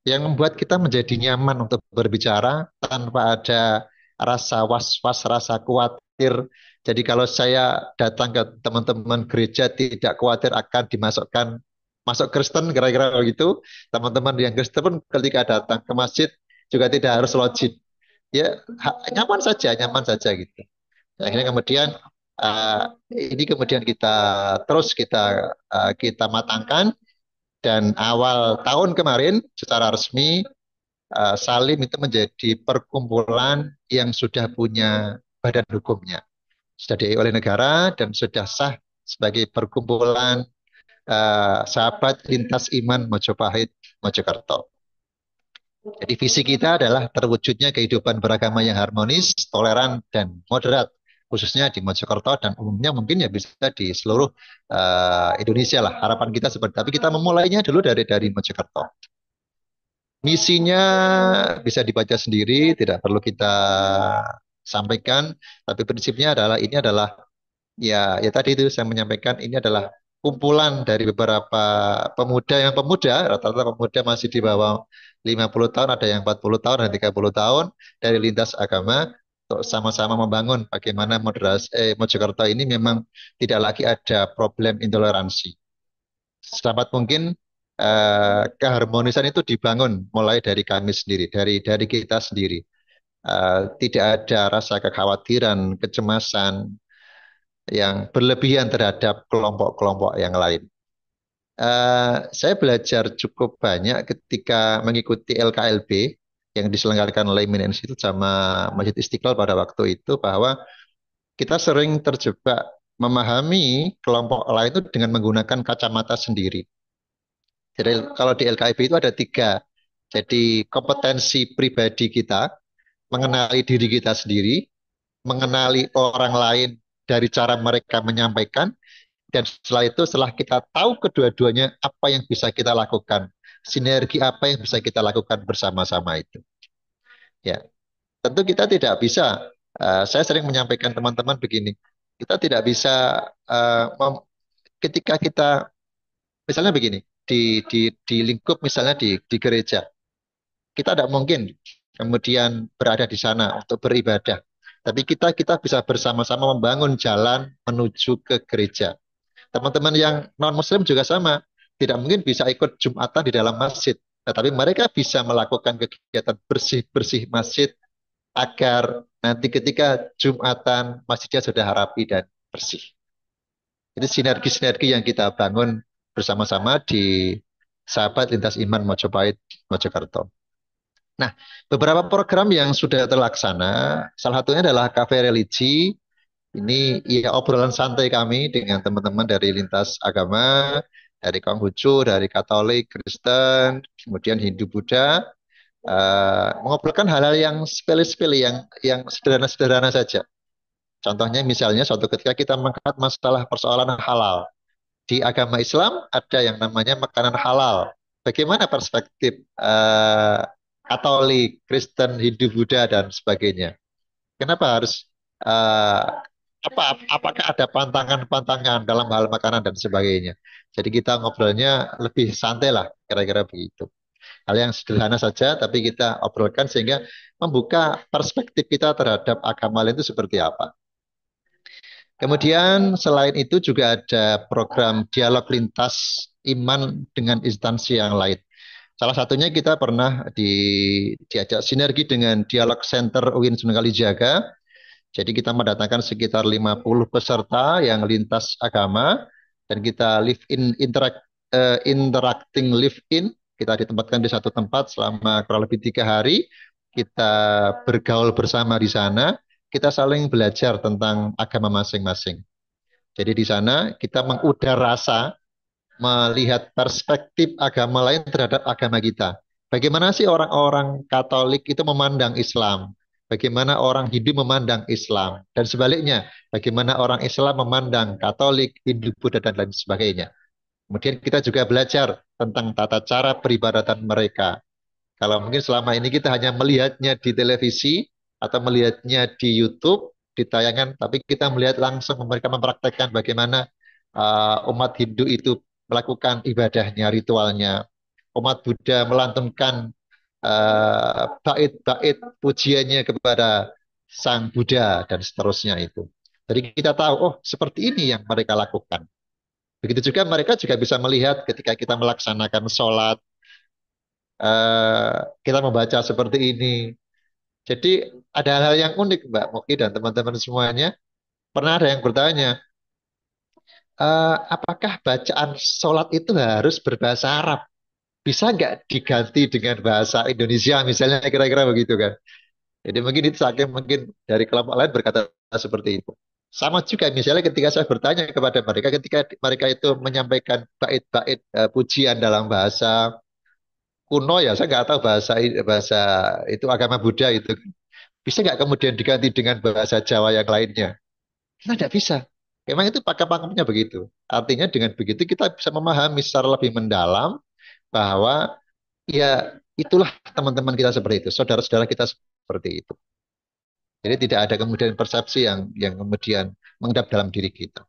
yang membuat kita menjadi nyaman untuk berbicara tanpa ada rasa was-was, rasa khawatir. Jadi kalau saya datang ke teman-teman gereja tidak khawatir akan dimasukkan masuk Kristen kira-kira begitu. Teman-teman yang Kristen pun ketika datang ke masjid juga tidak harus login. Ya nyaman saja gitu. Akhirnya kemudian ini kemudian kita matangkan, dan awal tahun kemarin secara resmi Salim itu menjadi perkumpulan yang sudah punya badan hukumnya, sudah diakui oleh negara dan sudah sah sebagai perkumpulan sahabat lintas iman Mojopahit Mojokerto. Jadi visi kita adalah terwujudnya kehidupan beragama yang harmonis, toleran, dan moderat, khususnya di Mojokerto dan umumnya mungkin ya bisa di seluruh Indonesia lah. Harapan kita seperti, tapi kita memulainya dulu dari Mojokerto. Misinya bisa dibaca sendiri, tidak perlu kita sampaikan. Tapi prinsipnya adalah ini adalah ya tadi itu saya menyampaikan ini adalah kumpulan dari beberapa pemuda yang pemuda, rata-rata pemuda masih di bawah 50 tahun, ada yang 40 tahun dan 30 tahun dari lintas agama untuk sama-sama membangun bagaimana Mojokerto ini memang tidak lagi ada problem intoleransi. Sedapat mungkin keharmonisan itu dibangun mulai dari kami sendiri, dari kita sendiri. Tidak ada rasa kekhawatiran, kecemasan yang berlebihan terhadap kelompok-kelompok yang lain. Saya belajar cukup banyak ketika mengikuti LKLB yang diselenggarakan oleh Min Institute sama Masjid Istiqlal pada waktu itu, bahwa kita sering terjebak memahami kelompok lain itu dengan menggunakan kacamata sendiri. Jadi kalau di LKIB itu ada tiga. Jadi kompetensi pribadi kita, mengenali diri kita sendiri, mengenali orang lain dari cara mereka menyampaikan, dan setelah itu setelah kita tahu kedua-duanya apa yang bisa kita lakukan, sinergi apa yang bisa kita lakukan bersama-sama itu. Ya, tentu kita tidak bisa. Saya sering menyampaikan teman-teman begini, kita tidak bisa ketika kita misalnya begini di lingkup misalnya di gereja. Kita tidak mungkin kemudian berada di sana untuk beribadah. Tapi kita bisa bersama-sama membangun jalan menuju ke gereja. Teman-teman yang non-Muslim juga sama. Tidak mungkin bisa ikut Jumatan di dalam masjid. Tetapi mereka bisa melakukan kegiatan bersih-bersih masjid agar nanti ketika Jumatan masjidnya sudah rapi dan bersih. Itu sinergi-sinergi yang kita bangun bersama-sama di Sahabat Lintas Iman Mojopahit, Mojokerto. Nah, beberapa program yang sudah terlaksana, salah satunya adalah Cafe Religi. Ini ya obrolan santai kami dengan teman-teman dari lintas agama, dari Konghucu, dari Katolik, Kristen, kemudian Hindu, Buddha, mengobrolkan hal-hal yang sepele-sepele, yang sederhana-sederhana saja. Contohnya misalnya suatu ketika kita mengangkat masalah persoalan halal. Di agama Islam ada yang namanya makanan halal. Bagaimana perspektif Katolik, Kristen, Hindu, Buddha dan sebagainya? Kenapa harus eh, apakah ada pantangan-pantangan dalam hal makanan dan sebagainya? Jadi kita ngobrolnya lebih santai lah, kira-kira begitu. Hal yang sederhana saja, tapi kita obrolkan sehingga membuka perspektif kita terhadap agama lain itu seperti apa. Kemudian selain itu juga ada program dialog lintas iman dengan instansi yang lain. Salah satunya kita pernah diajak sinergi dengan Dialog Center UIN Sunan Kalijaga. Jadi kita mendatangkan sekitar 50 peserta yang lintas agama dan kita interacting live in. Kita ditempatkan di satu tempat selama kurang lebih 3 hari. Kita bergaul bersama di sana. Kita saling belajar tentang agama masing-masing. Jadi di sana kita mengudar rasa melihat perspektif agama lain terhadap agama kita. Bagaimana sih orang-orang Katolik itu memandang Islam? Bagaimana orang Hindu memandang Islam? Dan sebaliknya, bagaimana orang Islam memandang Katolik, Hindu, Buddha, dan lain sebagainya. Kemudian kita juga belajar tentang tata cara peribadatan mereka. Kalau mungkin selama ini kita hanya melihatnya di televisi atau melihatnya di YouTube, di tayangan, tapi kita melihat langsung mereka mempraktekkan bagaimana umat Hindu itu melakukan ibadahnya, ritualnya. Umat Buddha melantunkan bait-bait pujiannya kepada Sang Buddha dan seterusnya itu. Jadi kita tahu, oh seperti ini yang mereka lakukan. Begitu juga mereka juga bisa melihat ketika kita melaksanakan sholat, kita membaca seperti ini. Jadi ada hal-hal yang unik Mbak Moki dan teman-teman semuanya. Pernah ada yang bertanya, apakah bacaan sholat itu harus berbahasa Arab? Bisa nggak diganti dengan bahasa Indonesia misalnya kira-kira begitu kan? Jadi mungkin itu saking mungkin dari kelompok lain berkata seperti itu. Sama juga misalnya ketika saya bertanya kepada mereka ketika mereka itu menyampaikan bait-bait pujian dalam bahasa kuno ya saya nggak tahu bahasa bahasa itu agama Buddha itu bisa nggak kemudian diganti dengan bahasa Jawa yang lainnya? Kita tidak bisa. Memang itu pakem-pakemnya begitu. Artinya dengan begitu kita bisa memahami secara lebih mendalam bahwa ya itulah teman-teman kita seperti itu, saudara-saudara kita seperti itu. Jadi tidak ada kemudian persepsi yang kemudian mengendap dalam diri kita.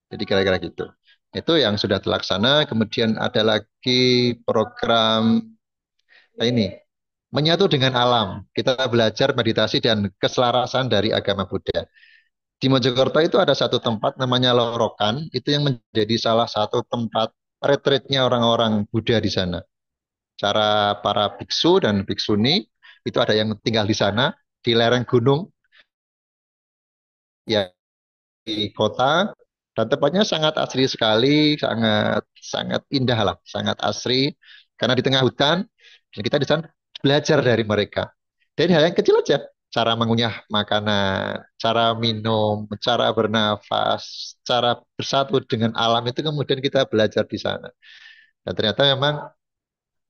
Jadi kira-kira gitu. Itu yang sudah terlaksana. Kemudian ada lagi program ini menyatu dengan alam. Kita belajar meditasi dan keselarasan dari agama Buddha. Di Mojokerto itu ada satu tempat namanya Lorokan, itu yang menjadi salah satu tempat retreatnya orang-orang Buddha di sana. Cara para biksu dan biksuni itu ada yang tinggal di sana di lereng gunung ya di kota dan tempatnya sangat asri sekali, sangat sangat indah lah, sangat asri karena di tengah hutan dan kita di sana belajar dari mereka. Dari hal yang kecil aja, cara mengunyah makanan, cara minum, cara bernafas, cara bersatu dengan alam itu kemudian kita belajar di sana. Dan ternyata memang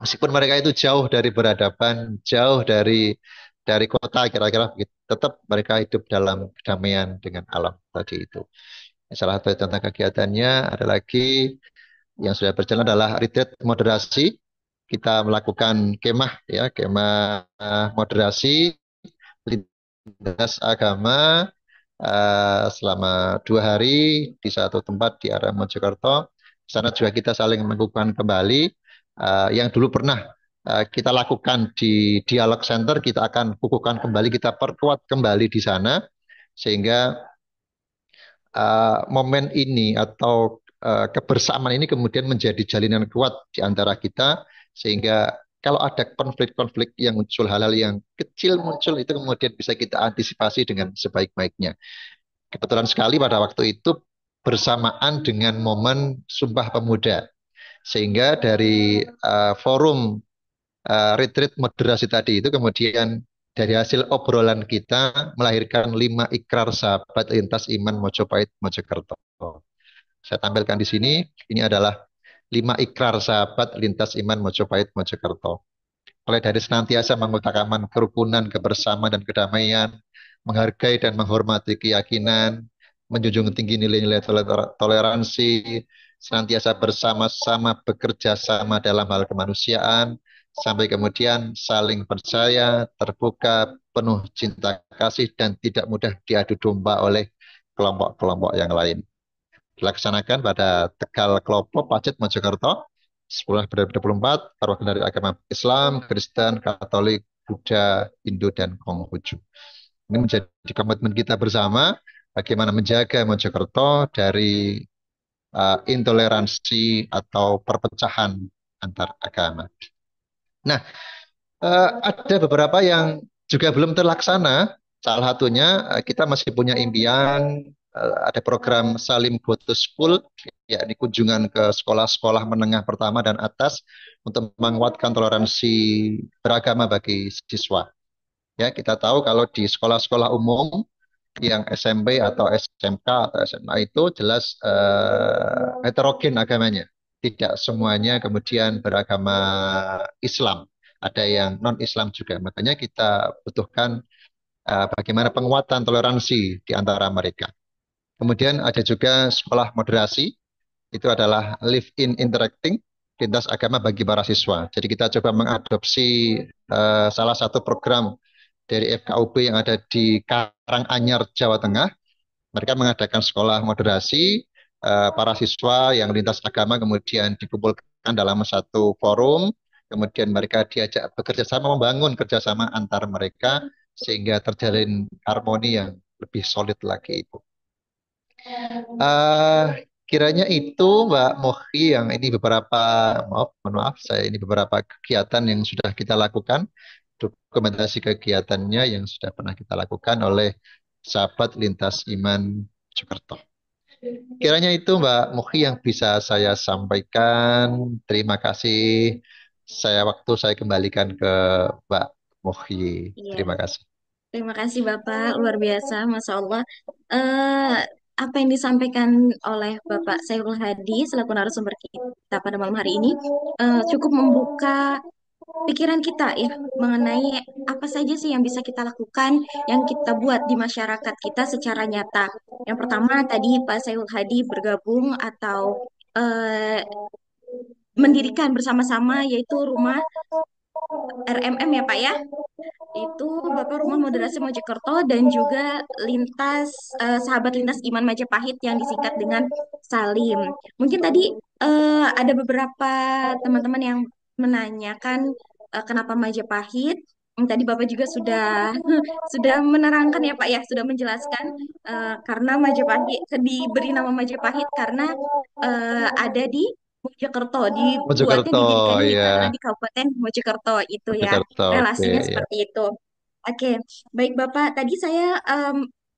meskipun mereka itu jauh dari peradaban, jauh dari kota kira-kira begitu, tetap mereka hidup dalam kedamaian dengan alam tadi itu. Salah satu contoh kegiatannya ada lagi yang sudah berjalan adalah retreat moderasi. Kita melakukan kemah ya, kemah moderasi lintas agama selama 2 hari di satu tempat di area Mojokerto. Di sana juga kita saling mengukuhkan kembali yang dulu pernah kita lakukan di Dialog Center, kita akan kukuhkan kembali, kita perkuat kembali di sana sehingga momen ini atau kebersamaan ini kemudian menjadi jalinan kuat di antara kita sehingga kalau ada konflik-konflik yang muncul, hal-hal yang kecil muncul itu kemudian bisa kita antisipasi dengan sebaik-baiknya. Kebetulan sekali pada waktu itu bersamaan dengan momen Sumpah Pemuda sehingga dari forum retreat moderasi tadi itu kemudian dari hasil obrolan kita melahirkan 5 ikrar sahabat lintas iman Mojopahit Mojokerto. Saya tampilkan di sini, ini adalah 5 ikrar sahabat lintas iman Mojopahit Mojokerto. Mulai dari senantiasa mengutamakan kerukunan, kebersamaan, dan kedamaian, menghargai dan menghormati keyakinan, menjunjung tinggi nilai-nilai toleransi, senantiasa bersama-sama bekerja sama dalam hal kemanusiaan, sampai kemudian saling percaya, terbuka, penuh cinta kasih, dan tidak mudah diadu domba oleh kelompok-kelompok yang lain. Dilaksanakan pada Tegal Klopo, Pacet, Mojokerto, 10 April 2024, perwakilan dari agama Islam, Kristen, Katolik, Buddha, Hindu, dan Konghucu. Ini menjadi komitmen kita bersama bagaimana menjaga Mojokerto dari intoleransi atau perpecahan antar agama. Nah, ada beberapa yang juga belum terlaksana. Salah satunya kita masih punya impian ada program Salim Go to School, yakni kunjungan ke sekolah-sekolah menengah pertama dan atas untuk menguatkan toleransi beragama bagi siswa. Ya, kita tahu kalau di sekolah-sekolah umum yang SMP atau SMK atau SMA itu jelas heterogen agamanya. Tidak semuanya kemudian beragama Islam. Ada yang non-Islam juga. Makanya kita butuhkan bagaimana penguatan toleransi di antara mereka. Kemudian ada juga sekolah moderasi. Itu adalah live-in interacting lintas agama bagi para siswa. Jadi kita coba mengadopsi salah satu program dari FKUB yang ada di Karanganyar, Jawa Tengah. Mereka mengadakan sekolah moderasi, para siswa yang lintas agama kemudian dikumpulkan dalam satu forum, kemudian mereka diajak bekerja sama, membangun kerjasama antar mereka, sehingga terjalin harmoni yang lebih solid lagi, Ibu. Eh, kiranya itu Mbak Mohi yang ini beberapa, mohon maaf, saya ini beberapa kegiatan yang sudah kita lakukan, dokumentasi kegiatannya yang sudah pernah kita lakukan oleh sahabat lintas iman Jakarta. Kiranya itu Mbak Muhi yang bisa saya sampaikan. Terima kasih. Saya kembalikan ke Mbak Muhi. Iya, Terima kasih. terima kasih Bapak, luar biasa, Masya Allah. Eh, apa yang disampaikan oleh Bapak Saiful Hadi selaku narasumber kita pada malam hari ini cukup membuka pikiran kita ya mengenai apa saja sih yang bisa kita lakukan, yang kita buat di masyarakat kita secara nyata. Yang pertama tadi Pak Saiful Hadi bergabung atau eh, mendirikan bersama-sama yaitu rumah RMM ya Pak ya. itu Bapak Rumah Moderasi Mojokerto dan juga Sahabat Lintas Iman Majapahit yang disingkat dengan Salim. Mungkin tadi ada beberapa teman-teman yang menanyakan kenapa Majapahit. Tadi Bapak juga sudah sudah menerangkan ya Pak ya, sudah menjelaskan karena Majapahit diberi nama Majapahit karena ada di Mojokerto, dibuatnya Mojokerto didirikannya itu adalah ya, di Kabupaten Mojokerto itu ya. Mojokerto. Oke Relasinya ya. seperti itu. Oke, baik Bapak. Tadi saya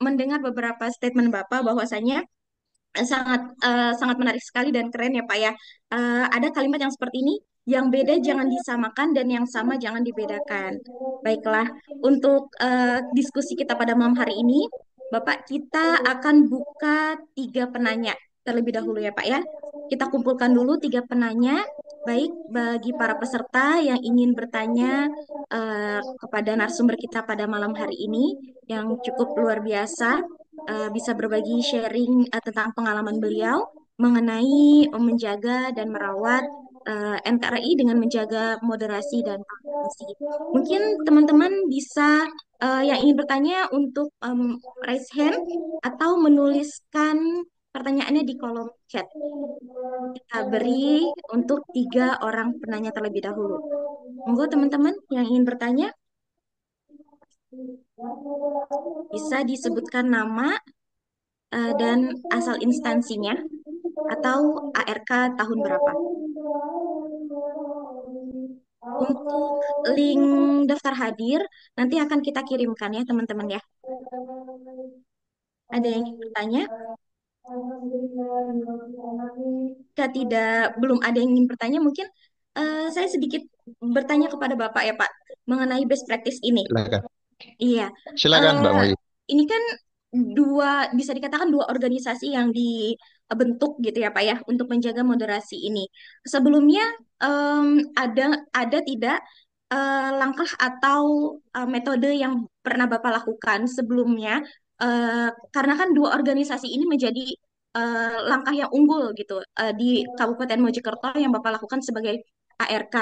mendengar beberapa statement Bapak bahwasanya sangat menarik sekali dan keren ya Pak ya. Ada kalimat yang seperti ini, yang beda jangan disamakan dan yang sama jangan dibedakan. Baiklah, untuk diskusi kita pada malam hari ini, Bapak kita akan buka tiga penanya terlebih dahulu ya Pak ya. Kita kumpulkan dulu tiga penanya. Baik, bagi para peserta yang ingin bertanya kepada narasumber kita pada malam hari ini yang cukup luar biasa, bisa berbagi sharing tentang pengalaman beliau mengenai menjaga dan merawat NKRI dengan menjaga moderasi dan toleransi. Mungkin teman-teman bisa yang ingin bertanya untuk raise hand atau menuliskan pertanyaannya di kolom chat. Kita beri untuk tiga orang penanya terlebih dahulu. Monggo teman-teman yang ingin bertanya bisa disebutkan nama dan asal instansinya atau ARK tahun berapa. Untuk link daftar hadir nanti akan kita kirimkan ya teman-teman ya. Ada yang ingin bertanya? Jika belum ada yang ingin bertanya, mungkin saya sedikit bertanya kepada Bapak ya Pak mengenai best practice ini. Silakan. Iya, Silakan Mbak eh, Moi. ini kan bisa dikatakan dua organisasi yang dibentuk gitu ya Pak ya untuk menjaga moderasi ini. Sebelumnya ada tidak langkah atau metode yang pernah Bapak lakukan sebelumnya? Karena kan dua organisasi ini menjadi langkah yang unggul gitu di Kabupaten Mojokerto yang Bapak lakukan sebagai ARK.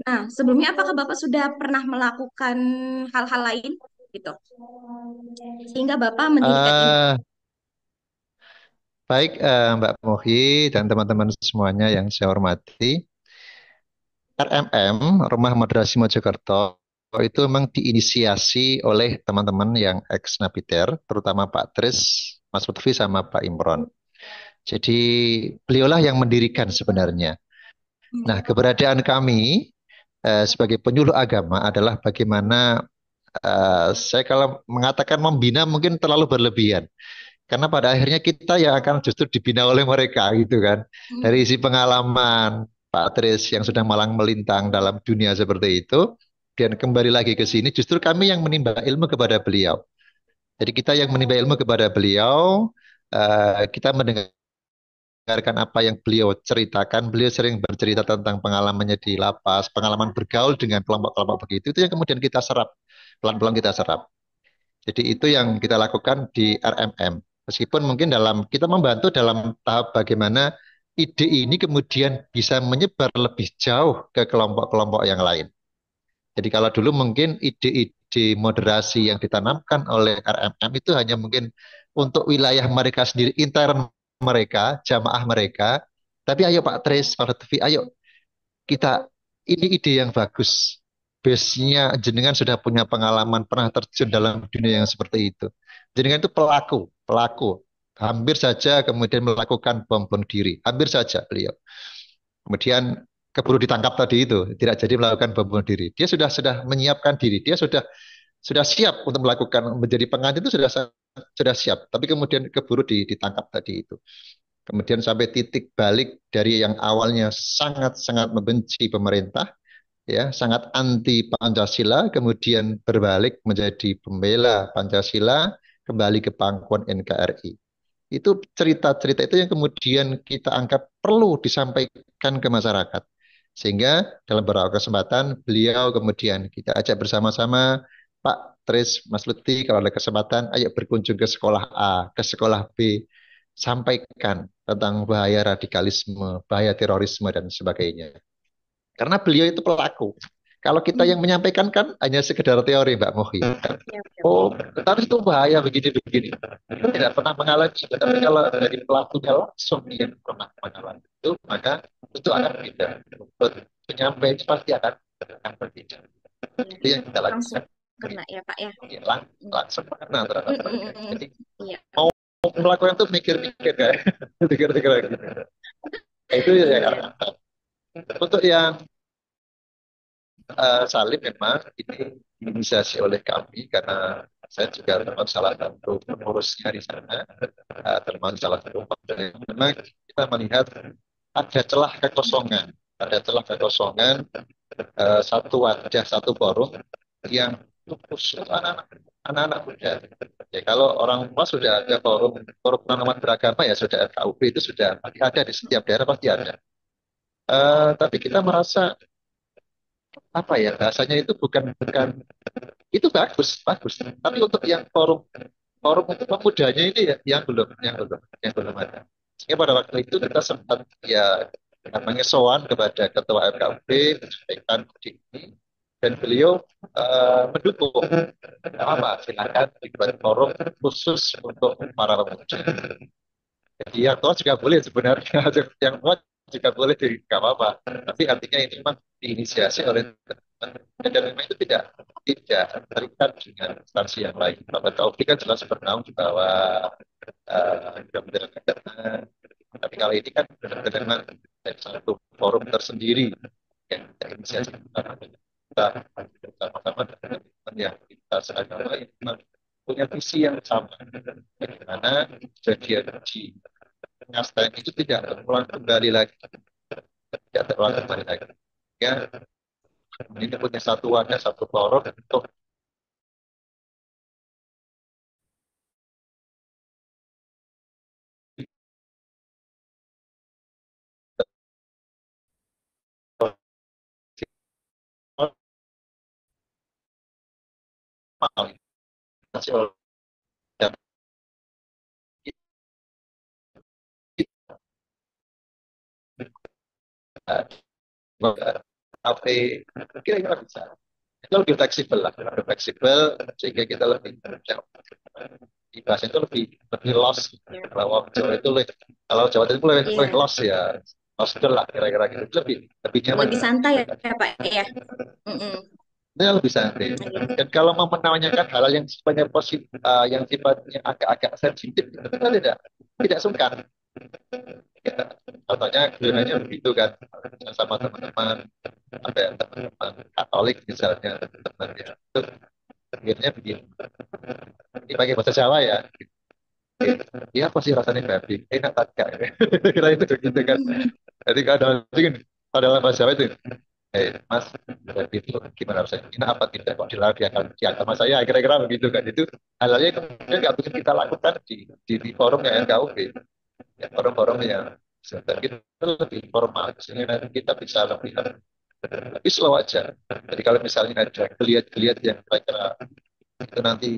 Nah, sebelumnya apakah Bapak sudah pernah melakukan hal-hal lain gitu sehingga Bapak mendirikan ini? Eh, Baik Mbak Mohi dan teman-teman semuanya yang saya hormati. RMM, Rumah Moderasi Mojokerto, itu memang diinisiasi oleh teman-teman yang ex-Napiter, terutama Pak Tris, Mas Lutfi, sama Pak Imron. Jadi beliaulah yang mendirikan sebenarnya. Nah, keberadaan kami sebagai penyuluh agama adalah bagaimana saya kalau mengatakan membina mungkin terlalu berlebihan. Karena pada akhirnya kita yang akan justru dibina oleh mereka gitu kan. Dari isi pengalaman Pak Tris yang sudah malang melintang dalam dunia seperti itu, dan kembali lagi ke sini, justru kami yang menimba ilmu kepada beliau. Jadi kita yang menimba ilmu kepada beliau, kita mendengarkan apa yang beliau ceritakan. Beliau sering bercerita tentang pengalamannya di lapas, pengalaman bergaul dengan kelompok-kelompok begitu, itu yang kemudian kita serap, pelan-pelan kita serap. Jadi itu yang kita lakukan di RMM. Meskipun mungkin kita membantu dalam tahap bagaimana ide ini kemudian bisa menyebar lebih jauh ke kelompok-kelompok yang lain. Jadi kalau dulu mungkin ide-ide moderasi yang ditanamkan oleh RMM itu hanya mungkin untuk wilayah mereka sendiri, intern mereka, jamaah mereka. Tapi ayo Pak Tris, Pak Lutfi, ayo kita ini ide yang bagus. Base-nya jenengan sudah punya pengalaman pernah terjun dalam dunia yang seperti itu. Jenengan itu pelaku, pelaku. Hampir saja kemudian melakukan bom bunuh diri. Hampir saja beliau. Kemudian keburu ditangkap tadi itu, tidak jadi melakukan bom bunuh diri. Dia sudah menyiapkan diri, dia sudah siap untuk melakukan menjadi pengantin itu sudah siap. Tapi kemudian keburu ditangkap tadi itu. Kemudian sampai titik balik dari yang awalnya sangat-sangat membenci pemerintah, ya, sangat anti Pancasila, kemudian berbalik menjadi pembela Pancasila, kembali ke pangkuan NKRI. Itu cerita-cerita itu yang kemudian kita anggap perlu disampaikan ke masyarakat. Sehingga dalam beberapa kesempatan beliau kemudian kita ajak bersama-sama, Pak Tris, Mas Lutfi, kalau ada kesempatan, ayo berkunjung ke sekolah A, ke sekolah B, sampaikan tentang bahaya radikalisme, bahaya terorisme, dan sebagainya. Karena beliau itu pelaku. Kalau kita yang menyampaikan kan hanya sekedar teori, Mbak Mohi. Ya, oke, oke. Oh, tapi itu bahaya begini-begini. Tidak pernah mengalami itu. Tapi kalau dari pelakunya langsung yang pernah mengalami itu, maka itu akan beda. Penyampaian itu pasti akan berbeda. Ya, Itu yang kita langsung lakukan. kena ya Pak ya. Ya, Mm. langsung mengenal terhadap Mm, mm, mereka. mm, mm. Jadi Iya, mau melakukan itu mikir-mikir kayak mikir-mikir lagi. Itu ya. iya, Untuk yang Salim memang ini diinisiasi oleh kami karena saya juga termasuk salah satu pengurusnya di sana, termasuk salah satu partai. Memang kita melihat ada celah kekosongan satu wadah, satu forum yang khusus anak-anak muda. Ya, kalau orang tua sudah ada forum forum penanaman beragama ya sudah FKUP itu sudah ada di setiap daerah pasti ada. Tapi kita merasa apa ya bahasanya itu bukan bukan itu bagus bagus. Tapi untuk yang forum forum untuk pemudanya ini ya, yang belum ada. Sehingga pada waktu itu kita sempat ya namanya sowan kepada ketua FKUP menyampaikan ini dan beliau mendukung. Tidak apa silakan dibuat forum khusus untuk para pemuda. Jadi yang tua juga boleh sebenarnya, yang tua juga boleh, nggak apa-apa. Tapi artinya ini memang diinisiasi oleh teman-teman dan memang itu tidak terikat dengan instansi yang lain. Bapak Taufik kan jelas bernaung di bawah Kementerian Agama. Tapi kalau ini kan benar-benar memang dari satu forum tersendiri yang terinisiasi kita bersama-sama dengan teman yang kita seagama yang memang punya visi yang sama. Bagaimana kejadian di Einstein itu tidak terulang kembali lagi, tidak terulang kembali lagi. Ya, ini punya satu wadah, satu forum untuk apa kira-kira bisa. Itu lebih fleksibel lah, lebih fleksibel sehingga kita lebih di bahasa itu lebih lebih loss. iya, Kalau Jawa itu kalau Jawa itu lebih iya. loss ya, loss lah kira-kira gitu. Lebih lebih nyaman. Lebih santai ya Pak ya. Mm-mm. Itu yang lebih santai. Iya. Dan kalau mau menanyakan hal-hal yang sifatnya positif, yang sifatnya agak-agak sensitif, itu kita tidak sungkan. Ya, contohnya gunanya begitu kan, sama teman-teman, apa ya, teman-teman Katolik misalnya, teman ya, itu akhirnya begini. Ini pakai bahasa Jawa ya. Iya apa sih rasanya babi? Enak tak kak? Kira itu gitu kan. Jadi kalau dalam bahasa Jawa itu Mas, babi itu gimana rasanya? Enak apa tidak? Kok dilarang di agama saya? Kira-kira begitu kan. Itu hal-halnya kemudian nggak bisa kita lakukan di forum yang KUB. Ya, forum-forum yang sebentar kita lebih formal. Sehingga nanti kita bisa lebih slow aja. Jadi kalau misalnya ada geliat-geliat yang kira-kira itu nanti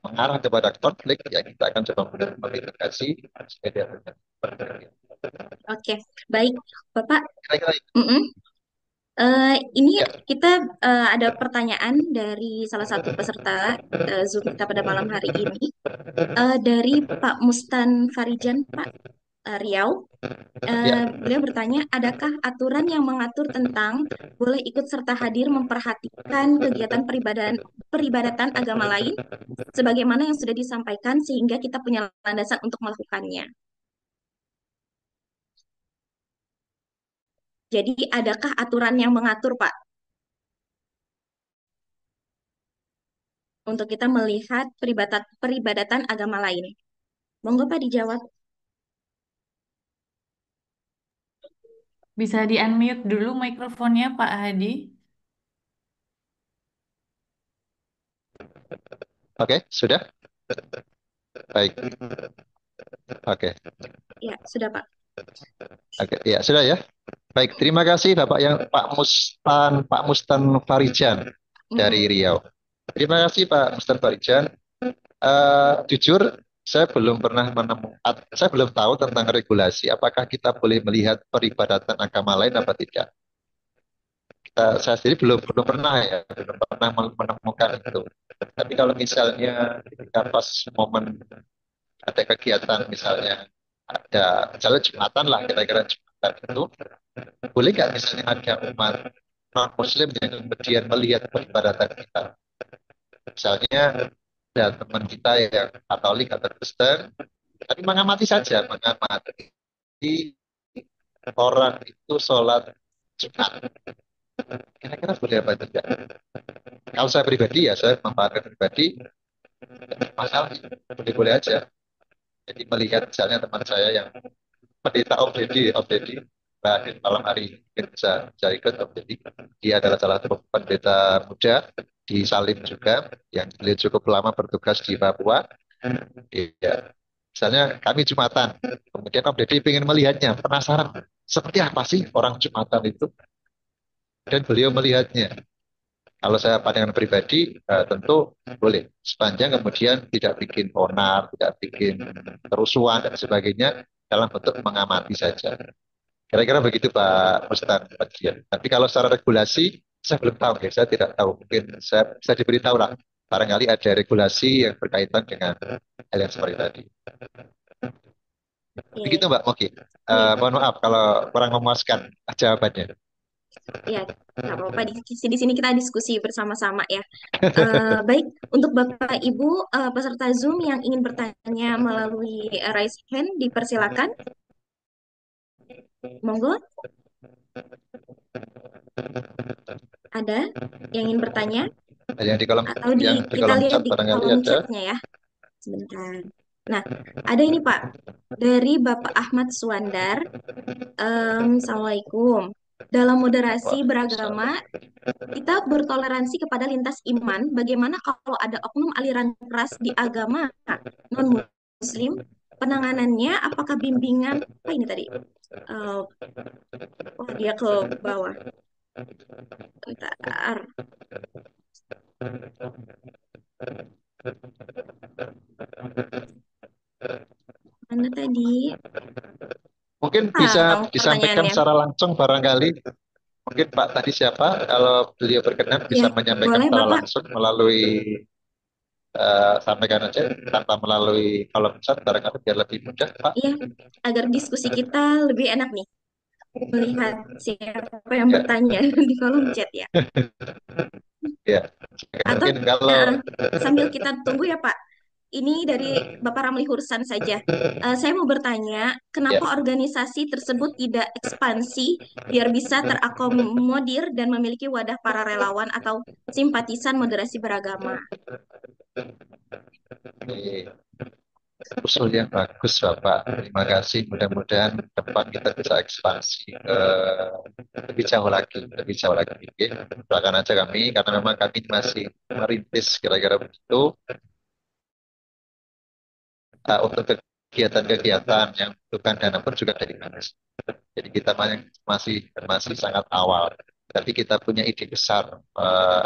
mengarah kepada konflik, ya kita akan coba memitigasi supaya Oke, baik Bapak. kira-kira Mm-mm. Ini ya, kita ada pertanyaan dari salah satu peserta Zoom kita pada malam hari ini, dari Pak Mustan Farijan, Pak Riau. ya. Beliau bertanya, adakah aturan yang mengatur tentang boleh ikut serta hadir memperhatikan kegiatan peribadatan agama lain, sebagaimana yang sudah disampaikan sehingga kita punya landasan untuk melakukannya. Jadi, adakah aturan yang mengatur, Pak, untuk kita melihat peribadatan agama lain? Monggo, Pak, dijawab. Bisa di-unmute dulu mikrofonnya Pak Hadi. Oke, sudah? Baik. Oke. Ya, sudah, Pak. Oke, ya sudah ya. Baik, terima kasih Bapak yang Pak Mustan Farijan dari Mm-mm. Riau. Terima kasih Pak Mustan Farijan. Jujur, saya belum tahu tentang regulasi. Apakah kita boleh melihat peribadatan agama lain apa tidak? Saya sendiri belum belum pernah ya, belum pernah menemukan itu. Tapi kalau misalnya ketika pas momen ada kegiatan, misalnya misalnya Jumatan lah, kira-kira Jumatan itu, boleh nggak misalnya ada umat non Muslim yang kemudian melihat peribadatan kita? Misalnya ada teman kita yang Katolik atau Kristen, tapi mengamati saja, mengamati orang itu sholat Jumat. Kira-kira boleh apa tidak? Kalau saya pribadi ya, saya memahami pribadi, masalah boleh-boleh aja. Jadi melihat misalnya teman saya yang pendeta Obdedi Mbak malam hari ini mungkin bisa ikut Obdedi. Dia adalah salah satu pendeta muda di Salim juga, yang beliau cukup lama bertugas di Papua. Iya. Misalnya kami Jumatan, kemudian Obdedi ingin melihatnya, penasaran seperti apa sih orang Jumatan itu, dan beliau melihatnya. Kalau saya pandangan pribadi, tentu boleh. Sepanjang kemudian tidak bikin onar, tidak bikin kerusuhan dan sebagainya, dalam bentuk mengamati saja. Kira-kira begitu Pak Ustaz Pak Dian. Tapi kalau secara regulasi, saya belum tahu ya, saya tidak tahu. Mungkin saya bisa diberitahu lah. Barangkali ada regulasi yang berkaitan dengan hal yang seperti tadi. Begitu Oke, Mbak Moki. oke. Mohon maaf kalau kurang memuaskan jawabannya. Ya, nggak apa-apa. Di sini kita diskusi bersama-sama ya. Baik, untuk Bapak Ibu peserta Zoom yang ingin bertanya melalui raise hand, dipersilakan. Monggo, ada yang ingin bertanya Yang di kolom atau yang di kita kolom lihat chat di barangkali kolom ada. chatnya ya. Sebentar. Nah, ada ini Pak dari Bapak Ahmad Suandar. Assalamualaikum. Dalam moderasi beragama, Waalaikumsalam. kita bertoleransi kepada lintas iman. Bagaimana kalau ada oknum aliran keras di agama non-Muslim? Penanganannya, apakah bimbingan? Apa ini tadi? Eh, Wah, dia ke bawah. Bentar. Mana tadi? Mungkin bisa Tahu disampaikan pertanyaannya. secara langsung barangkali. Mungkin Pak tadi siapa? Kalau beliau berkenan Ya, bisa menyampaikan boleh secara Bapak. langsung melalui sampaikan aja tanpa melalui kolom chat barangkali biar lebih mudah, Pak. Iya, agar diskusi kita lebih enak nih. Melihat siapa yang Ya, bertanya di kolom chat ya. ya. Atau Mungkin kalau eh, sambil kita tunggu ya Pak. Ini dari Bapak Ramli Hursan saja. Saya mau bertanya, ya, kenapa organisasi tersebut tidak ekspansi biar bisa terakomodir dan memiliki wadah para relawan atau simpatisan moderasi beragama? ini usul yang bagus, Bapak. Terima kasih. Mudah-mudahan depan kita bisa ekspansi lebih jauh lagi, lebih jauh lagi. Oke. Doakan aja kami, karena memang kami masih merintis kira-kira begitu untuk kegiatan-kegiatan yang bukan dana pun juga dari kami. Jadi kita masih masih sangat awal. Tapi kita punya ide besar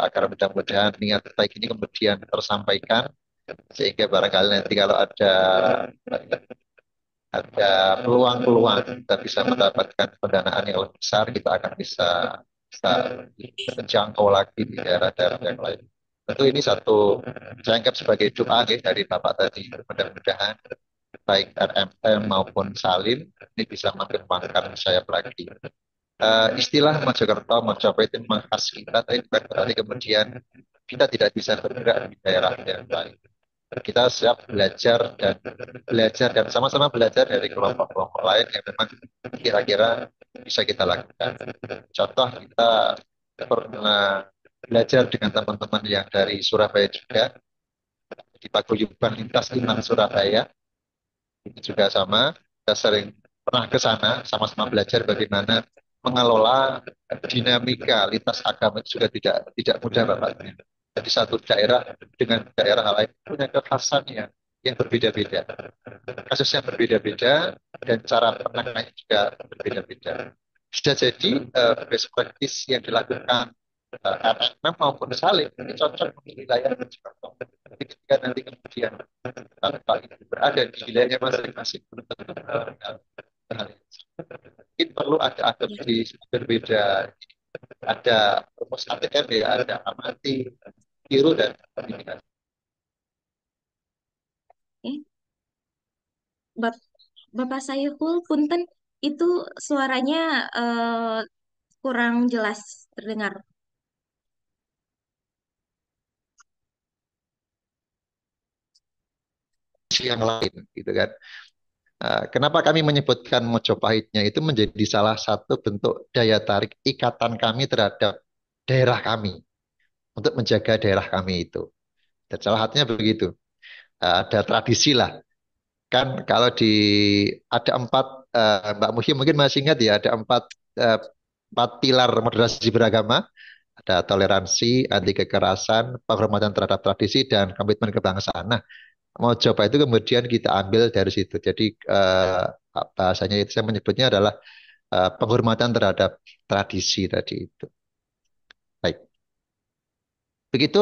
agar mudah-mudahan niat baik ini kemudian tersampaikan sehingga barangkali nanti kalau ada peluang-peluang kita bisa mendapatkan pendanaan yang lebih besar, kita akan bisa menjangkau lagi di daerah-daerah yang lain. Tentu ini satu saya anggap sebagai doa ya, dari Bapak tadi. Mudah-mudahan baik RMM maupun Salim ini bisa mengembangkan sayap lagi. Istilah Mojokerto, Mojokerto itu memang khas kita, tapi bukan berarti kemudian kita tidak bisa bergerak di daerah yang lain. Kita siap belajar dan sama-sama belajar dari kelompok-kelompok lain yang memang kira-kira bisa kita lakukan. Contoh kita pernah belajar dengan teman-teman yang dari Surabaya juga di Paguyuban Lintas Iman Surabaya. Ini juga sama, kita sering pernah ke sana, sama-sama belajar bagaimana mengelola dinamika lintas agama itu juga tidak mudah Bapak. Jadi satu daerah dengan daerah lain punya kekhasan yang berbeda-beda. Kasusnya berbeda-beda dan cara penanganannya juga berbeda-beda. Bisa jadi best practice yang dilakukan RMM maupun Salim ini cocok untuk wilayah Mojokerto. Tapi ketika nanti kemudian Pak itu berada di wilayahnya masing-masing, belum tentu hal mungkin perlu ada Ya, adopsi berbeda Ada rumus ATM ya, ada amati, tiru dan pendidikan. Eh, Bap- Bapak Saiful, punten, itu suaranya kurang jelas terdengar. Yang lain gitu kan. Kenapa kami menyebutkan Mojopahitnya itu menjadi salah satu bentuk daya tarik ikatan kami terhadap daerah kami untuk menjaga daerah kami itu. Dan salah satunya begitu. Ada tradisi lah. Kan kalau ada empat, Mbak Muhi mungkin masih ingat ya, ada eh, empat pilar moderasi beragama. Ada toleransi, anti kekerasan, penghormatan terhadap tradisi, dan komitmen kebangsaan. Nah, mau coba itu kemudian kita ambil dari situ. Jadi bahasanya itu saya menyebutnya adalah penghormatan terhadap tradisi tadi itu. Baik. Begitu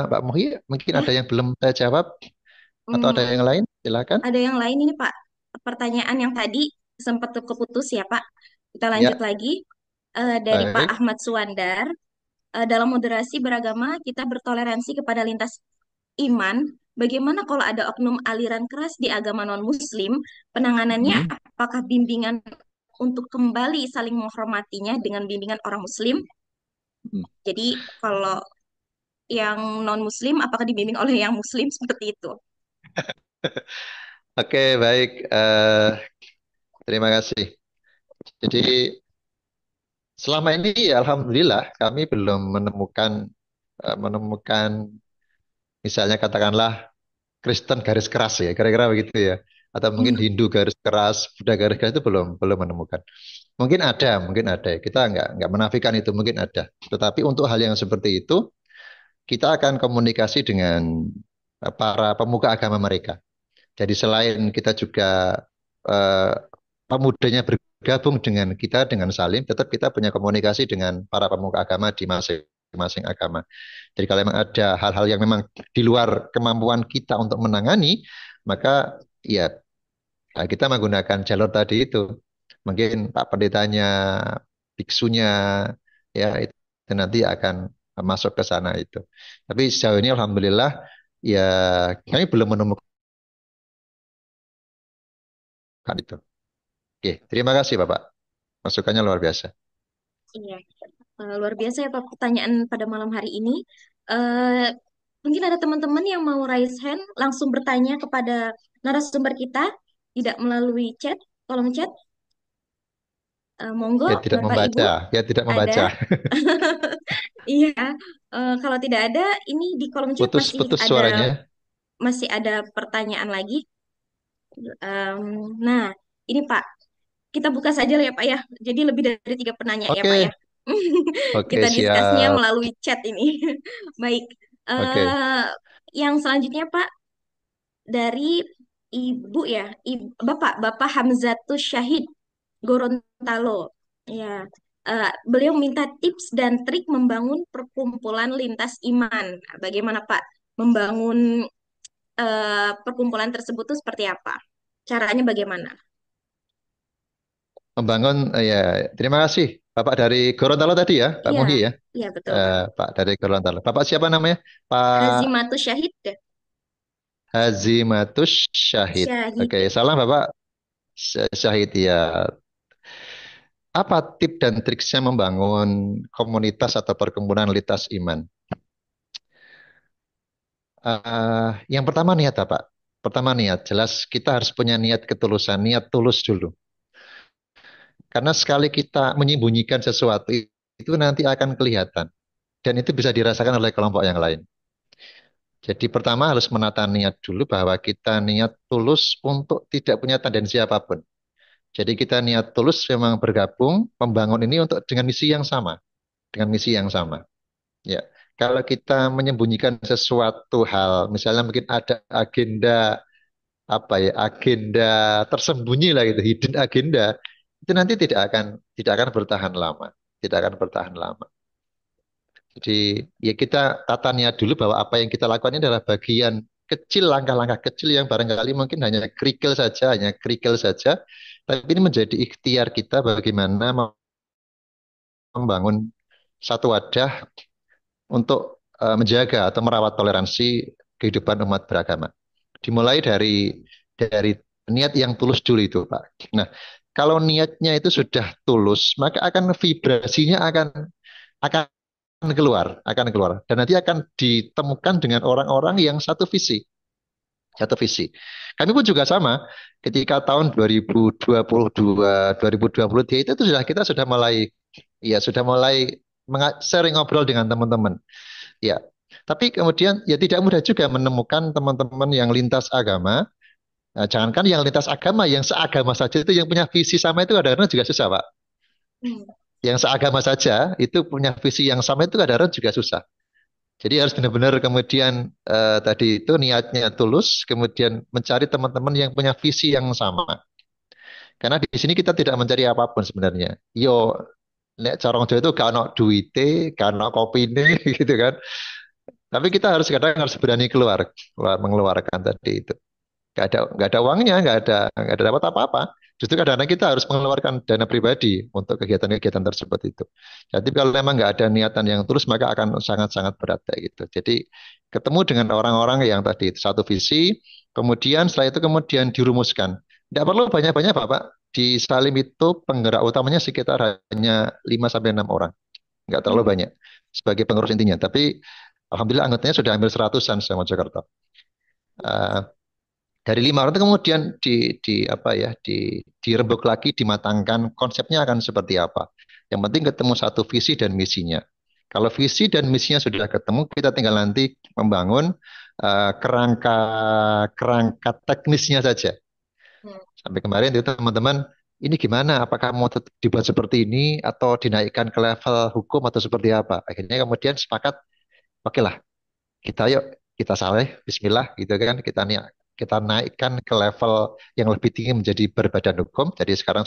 Mbak Muhi, mungkin Ya, ada yang belum saya jawab atau ada hmm, yang lain? Silakan. ada yang lain ini Pak. Pertanyaan yang tadi sempat keputus ya Pak. Kita lanjut Ya, lagi. Dari Pak baik. Ahmad Suwandar. Dalam moderasi beragama, kita bertoleransi kepada lintas iman. Bagaimana kalau ada oknum aliran keras di agama non-Muslim? Penanganannya Hmm. apakah bimbingan untuk kembali saling menghormatinya dengan bimbingan orang Muslim? Hmm. Jadi kalau yang non-Muslim, apakah dibimbing oleh yang Muslim seperti itu? Oke, baik. Terima kasih. Jadi selama ini ya Alhamdulillah kami belum menemukan misalnya katakanlah Kristen garis keras ya, kira-kira begitu ya. Atau mungkin Hmm, Hindu garis keras, Buddha garis keras itu belum belum menemukan. Mungkin ada. Kita nggak menafikan itu mungkin ada. Tetapi untuk hal yang seperti itu, kita akan komunikasi dengan para pemuka agama mereka. Jadi selain kita juga eh, pemudanya bergabung dengan kita dengan Salim, tetap kita punya komunikasi dengan para pemuka agama di masing-masing agama. Jadi kalau memang ada hal-hal yang memang di luar kemampuan kita untuk menangani, maka ya kita menggunakan jalur tadi itu. Mungkin Pak Pendetanya, biksunya, ya itu nanti akan masuk ke sana itu. Tapi sejauh ini Alhamdulillah ya kami belum menemukan itu. Oke, terima kasih Bapak. Masukannya luar biasa. iya. Luar biasa ya Pak pertanyaan pada malam hari ini. Eh, Mungkin ada teman-teman yang mau raise hand, langsung bertanya kepada narasumber kita, tidak melalui chat, kolom chat. Monggo, Ya tidak Bapak Ibu, membaca, ya tidak ada. membaca. Iya, kalau tidak ada, ini di kolom chat Putus-putus suaranya. masih ada pertanyaan lagi. Nah, ini Pak, kita buka saja lah ya Pak ya. Jadi lebih dari tiga penanya ya Pak ya. Oke, Kita oke diskusinya siap. melalui chat ini. Baik, Oke, eh, yang selanjutnya Pak dari Ibu ya, Bapak Hamzatus Syahid Gorontalo. Ya, beliau minta tips dan trik membangun perkumpulan lintas iman. Nah, bagaimana Pak membangun perkumpulan tersebut itu seperti apa? Caranya bagaimana? membangun ya. Terima kasih Bapak dari Gorontalo tadi ya, Pak Iya, Muhi ya. iya betul Pak. Pak dari Gorontalo. Bapak siapa namanya? Pak Hazimatus Syahid deh. Hazimatus Syahid. Syahid. Oke, salam Bapak Syahid ya. Apa tip dan triksnya membangun komunitas atau perkumpulan lintas iman? Yang pertama niat, Pak. Pertama niat, jelas kita harus punya niat ketulusan, niat tulus dulu. Karena sekali kita menyembunyikan sesuatu itu nanti akan kelihatan dan itu bisa dirasakan oleh kelompok yang lain. Jadi pertama harus menata niat dulu bahwa kita niat tulus untuk tidak punya tendensi apapun. Jadi kita niat tulus memang bergabung membangun ini untuk dengan misi yang sama, dengan misi yang sama. Ya, kalau kita menyembunyikan sesuatu hal, misalnya mungkin ada agenda apa ya, agenda tersembunyi lah gitu, hidden agenda, itu nanti tidak akan bertahan lama, tidak akan bertahan lama. Jadi ya kita tata niat dulu bahwa apa yang kita lakukan ini adalah bagian kecil, langkah-langkah kecil yang barangkali mungkin hanya kerikil saja, tapi ini menjadi ikhtiar kita bagaimana membangun satu wadah untuk menjaga atau merawat toleransi kehidupan umat beragama. Dimulai dari niat yang tulus dulu itu, Pak. Nah, kalau niatnya itu sudah tulus, maka akan vibrasinya akan keluar dan nanti akan ditemukan dengan orang-orang yang satu visi. Kami pun juga sama, ketika tahun 2022, 2023 itu kita sudah mulai sering ngobrol dengan teman-teman. Ya, tapi kemudian ya tidak mudah juga menemukan teman-teman yang lintas agama. Nah, jangankan yang lintas agama, yang seagama saja itu yang punya visi sama itu kadang-kadang juga susah, Pak. Hmm. Yang seagama saja itu punya visi yang sama itu kadang-kadang juga susah. Jadi harus benar-benar kemudian tadi itu niatnya tulus, kemudian mencari teman-teman yang punya visi yang sama. Karena di sini kita tidak mencari apapun sebenarnya. Yo, nek corong Jawa itu gak ono duite, gak ono kopine gitu kan. Tapi kita kadang harus berani mengeluarkan tadi itu. Gak ada uangnya, gak ada dapat apa-apa. Justru kadang-kadang kita harus mengeluarkan dana pribadi untuk kegiatan-kegiatan tersebut itu. Jadi kalau memang nggak ada niatan yang tulus, maka akan sangat-sangat berat kayak gitu. Jadi ketemu dengan orang-orang yang tadi itu satu visi, kemudian setelah itu kemudian dirumuskan. Tidak perlu banyak-banyak Bapak. Di Salim itu penggerak utamanya sekitar hanya 5 sampai 6 orang. Nggak terlalu Hmm. banyak sebagai pengurus intinya. Tapi alhamdulillah anggotanya sudah hampir seratusan sama Jakarta. Eh, dari 5 orang itu kemudian apa ya dirembuk lagi, dimatangkan konsepnya akan seperti apa. Yang penting ketemu satu visi dan misinya. Kalau visi dan misinya sudah ketemu, kita tinggal nanti membangun kerangka kerangka teknisnya saja. Hmm. Sampai kemarin itu teman-teman, ini gimana? Apakah mau tetap dibuat seperti ini atau dinaikkan ke level hukum atau seperti apa? Akhirnya kemudian sepakat, oke lah, yuk kita saleh bismillah gitu kan, kita naikkan ke level yang lebih tinggi menjadi berbadan hukum. Jadi sekarang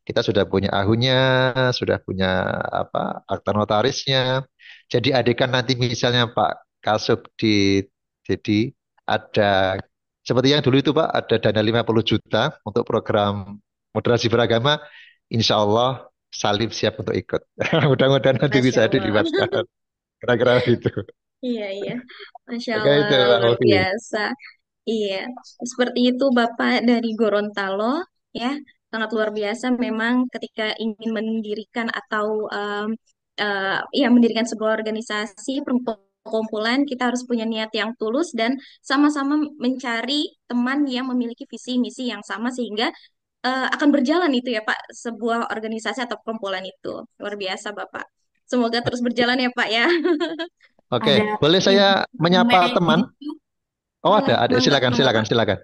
kita sudah punya ahunya, sudah punya apa akta notarisnya. Jadi adegan nanti misalnya Pak Kasub jadi ada seperti yang dulu itu Pak, ada dana 50 juta untuk program moderasi beragama, insya Allah Salim siap untuk ikut. Mudah-mudahan nanti Masya bisa Allah. dilibatkan. Kira-kira gitu. Iya, iya. Masya Oke Allah, itu Pak luar Mufi. biasa. Iya, seperti itu Bapak dari Gorontalo, ya. Sangat luar biasa memang ketika ingin mendirikan atau ya mendirikan sebuah organisasi perkumpulan, kita harus punya niat yang tulus dan sama-sama mencari teman yang memiliki visi misi yang sama sehingga akan berjalan itu ya Pak, sebuah organisasi atau perkumpulan itu. Luar biasa Bapak. Semoga terus berjalan ya Pak ya. Oke, Ada boleh saya Ibu menyapa teman? Mei, Oh Boleh, ada, mangga, silakan, mangga silakan, Pak. silakan.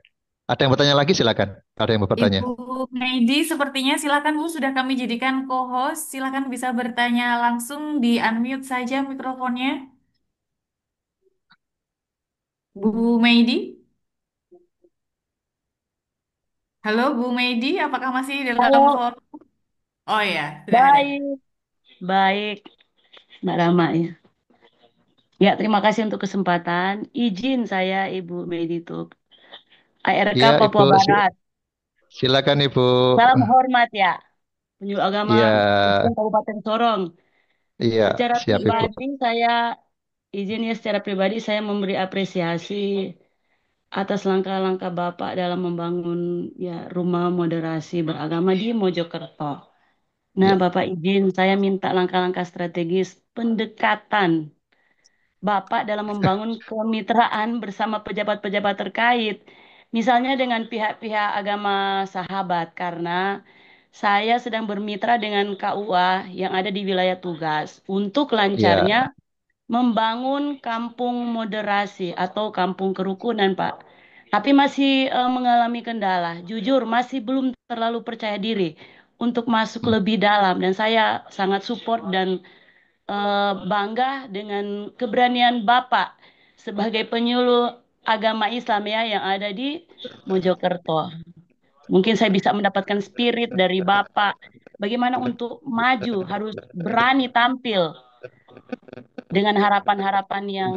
Ada yang bertanya lagi, silakan. Ada yang mau bertanya. Ibu Meidi, sepertinya silakan Bu, sudah kami jadikan co-host. Silakan bisa bertanya langsung, di unmute saja mikrofonnya. Bu Meidi, halo Bu Meidi, apakah masih dalam Halo, forum? Oh ya, sudah ada. baik, baik, Mbak Rama ya. Ya, terima kasih untuk kesempatan. Izin saya, Ibu Medituk, ARK Iya, Ibu, Papua Barat. silakan Ibu. Salam hormat ya, penyuluh agama Iya, Kristen Kabupaten Sorong. iya, Secara siap Ibu. pribadi, saya izin ya, secara pribadi saya memberi apresiasi atas langkah-langkah Bapak dalam membangun ya rumah moderasi beragama di Mojokerto. Nah, Iya, Bapak izin saya minta langkah-langkah strategis pendekatan Bapak dalam membangun kemitraan bersama pejabat-pejabat terkait, misalnya dengan pihak-pihak agama sahabat, karena saya sedang bermitra dengan KUA yang ada di wilayah tugas untuk iya. lancarnya membangun kampung moderasi atau kampung kerukunan, Pak. Tapi masih mengalami kendala. Jujur, masih belum terlalu percaya diri untuk masuk Hmm. lebih dalam, dan saya sangat support dan bangga dengan keberanian Bapak sebagai penyuluh agama Islam ya yang ada di Mojokerto. Mungkin saya bisa mendapatkan spirit dari Bapak. Bagaimana untuk maju harus berani tampil dengan harapan-harapan yang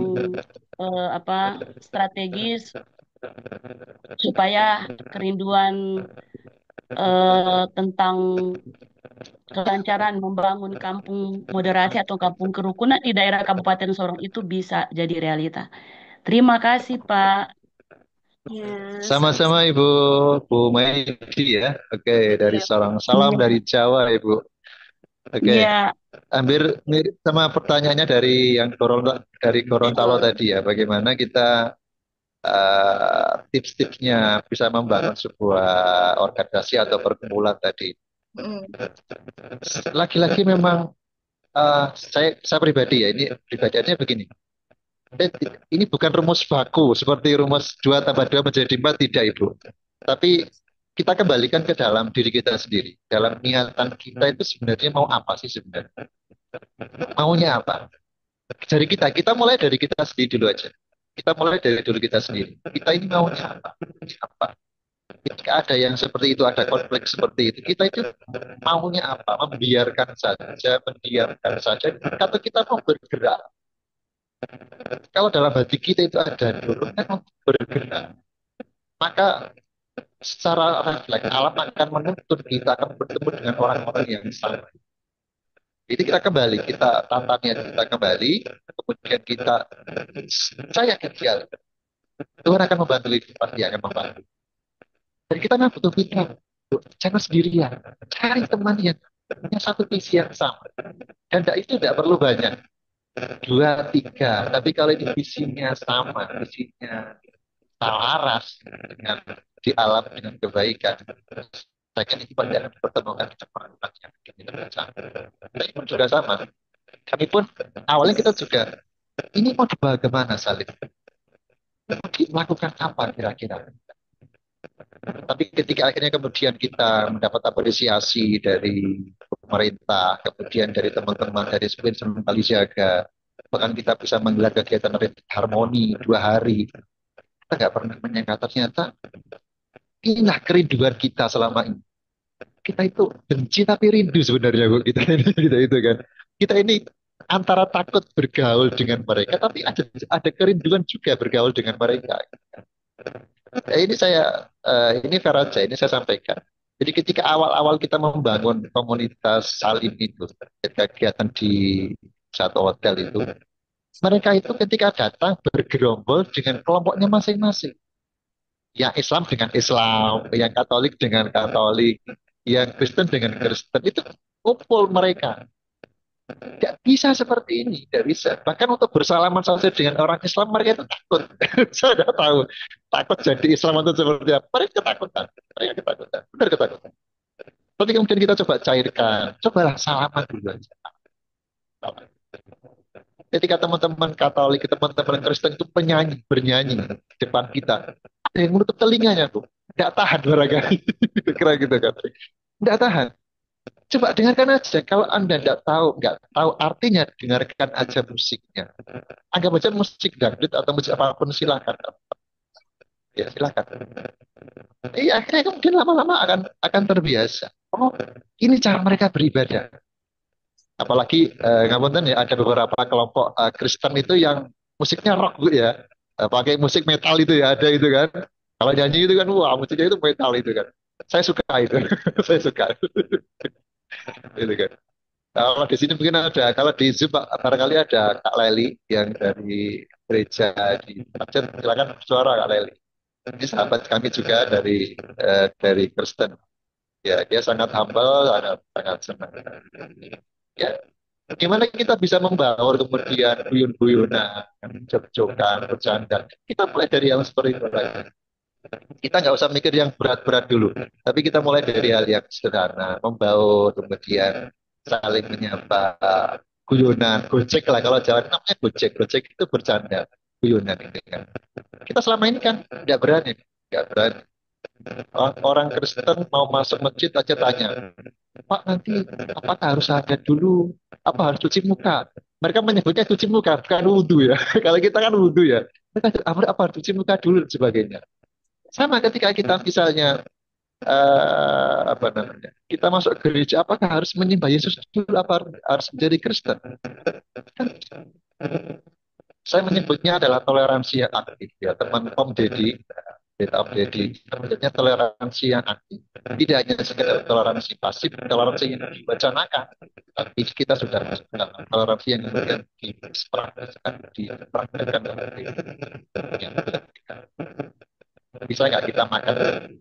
strategis supaya kerinduan tentang kelancaran membangun kampung moderasi atau kampung kerukunan di daerah Kabupaten Sorong itu bisa jadi realita. Terima kasih, Pak. Ya, Sama-sama sama-sama. Ibu, Bu Maidi ya. Oke, dari Ya. Sorong. Salam dari Iya, Jawa Ibu. Oke, iya, hampir mirip sama pertanyaannya dari Gorontalo Betul. tadi ya. Bagaimana kita tips-tipsnya bisa membangun sebuah organisasi atau perkumpulan tadi. Mm. Lagi-lagi memang saya pribadi ya, ini pribadiannya begini. Ini bukan rumus baku seperti rumus 2 tambah 2 menjadi 4 tidak Ibu. Tapi kita kembalikan ke dalam diri kita sendiri. Dalam niatan kita itu sebenarnya mau apa sih sebenarnya? Maunya apa? Dari kita mulai dari kita sendiri dulu aja. Kita mulai dari diri kita sendiri. Kita ini maunya apa? Apa? Ketika ada yang seperti itu, ada konflik seperti itu, kita itu maunya apa? Membiarkan saja, mendiamkan saja, atau kita mau bergerak? Kalau dalam hati kita itu ada dorongan untuk bergerak, maka secara refleks alam akan menuntut kita akan bertemu dengan orang-orang yang sama. Jadi kita kembali, kita tatanya kita kembali, kemudian kita saya kecil, Tuhan akan membantu itu, pasti akan membantu. Dan kita memang butuh mitra, jangan sendirian, cari teman yang punya satu visi yang sama. Dan itu tidak perlu banyak, dua, tiga. Tapi kalau ini visinya sama, visinya selaras dengan di alam dengan kebaikan, saya kira ini pasti akan dipertemukan di depan yang kita bersama. Kami pun juga sama. Kami pun awalnya kita juga ini mau dibawa kemana Salib? Mau melakukan apa kira-kira? Tapi ketika akhirnya kemudian kita mendapat apresiasi dari pemerintah, kemudian dari teman-teman dari Spin Semen Kali Jaga, bahkan kita bisa menggelar kegiatan harmoni 2 hari, kita nggak pernah menyangka ternyata inilah kerinduan kita selama ini. Kita itu benci tapi rindu sebenarnya Bu. Kita ini kita itu kan. Kita ini antara takut bergaul dengan mereka, tapi ada kerinduan juga bergaul dengan mereka. Ini ini fair aja, ini saya sampaikan. Jadi ketika awal-awal kita membangun komunitas Salim itu, kegiatan di satu hotel itu, mereka itu ketika datang bergerombol dengan kelompoknya masing-masing. Yang Islam dengan Islam, yang Katolik dengan Katolik, yang Kristen dengan Kristen, itu kumpul mereka. Tidak bisa seperti ini, tidak bisa. Bahkan untuk bersalaman saja dengan orang Islam, mereka itu takut. Saya tidak tahu. Takut jadi Islam itu seperti apa. Mereka ketakutan. Mereka ketakutan. Benar ketakutan. Tapi kemudian kita coba cairkan. Cobalah salaman dulu aja. Ketika teman-teman Katolik, teman-teman Kristen itu bernyanyi di depan kita. Ada yang menutup telinganya tuh. Tidak tahan barangkali. Kira gitu kan. Tidak tahan. Coba dengarkan aja. Kalau Anda nggak tahu artinya, dengarkan aja musiknya. Anggap aja musik dangdut atau musik apapun silakan. Ya silakan. Iya, akhirnya kemudian lama-lama akan terbiasa. Oh, ini cara mereka beribadah. Apalagi ngapunten ya ada beberapa kelompok Kristen itu yang musiknya rock Bu ya. Pakai musik metal itu ya ada itu kan. Kalau nyanyi itu kan wah musiknya itu metal itu kan. Saya suka itu. Saya suka itu kan. Kalau di sini mungkin ada, kalau di Zoom barangkali ada Kak Leli yang dari gereja di Aceh, silakan bersuara Kak Leli. Ini sahabat kami juga dari Kristen. Ya, dia sangat humble, sangat sangat senang. Ya, gimana kita bisa membaur kemudian buyun-buyunan, jok-jokan, bercanda. Kita mulai dari yang seperti itu lagi. Kita nggak usah mikir yang berat-berat dulu, tapi kita mulai dari hal yang sederhana, membaur, kemudian saling menyapa, guyonan, gojek lah kalau Jawa namanya gojek, gojek itu bercanda, guyonan ini kan. Kita selama ini kan nggak berani. Orang Kristen mau masuk masjid aja tanya, Pak nanti apakah harus ada dulu, apa harus cuci muka? Mereka menyebutnya cuci muka, bukan wudhu ya. Kalau kita kan wudhu ya. Mereka apa harus cuci muka dulu dan sebagainya. Sama ketika kita misalnya apa namanya? Kita masuk gereja, apakah harus menyembah Yesus dulu? Apa harus menjadi Kristen? Kan saya menyebutnya adalah toleransi yang aktif ya. Teman Om Deddy, Om Deddy, menyebutnya toleransi yang aktif. Tidak hanya sekedar toleransi pasif, toleransi yang diwacanakan, tapi kita sudah masuk dalam toleransi yang kemudian dipraktekkan dalam kehidupan yang kita. Bisa nggak kita makan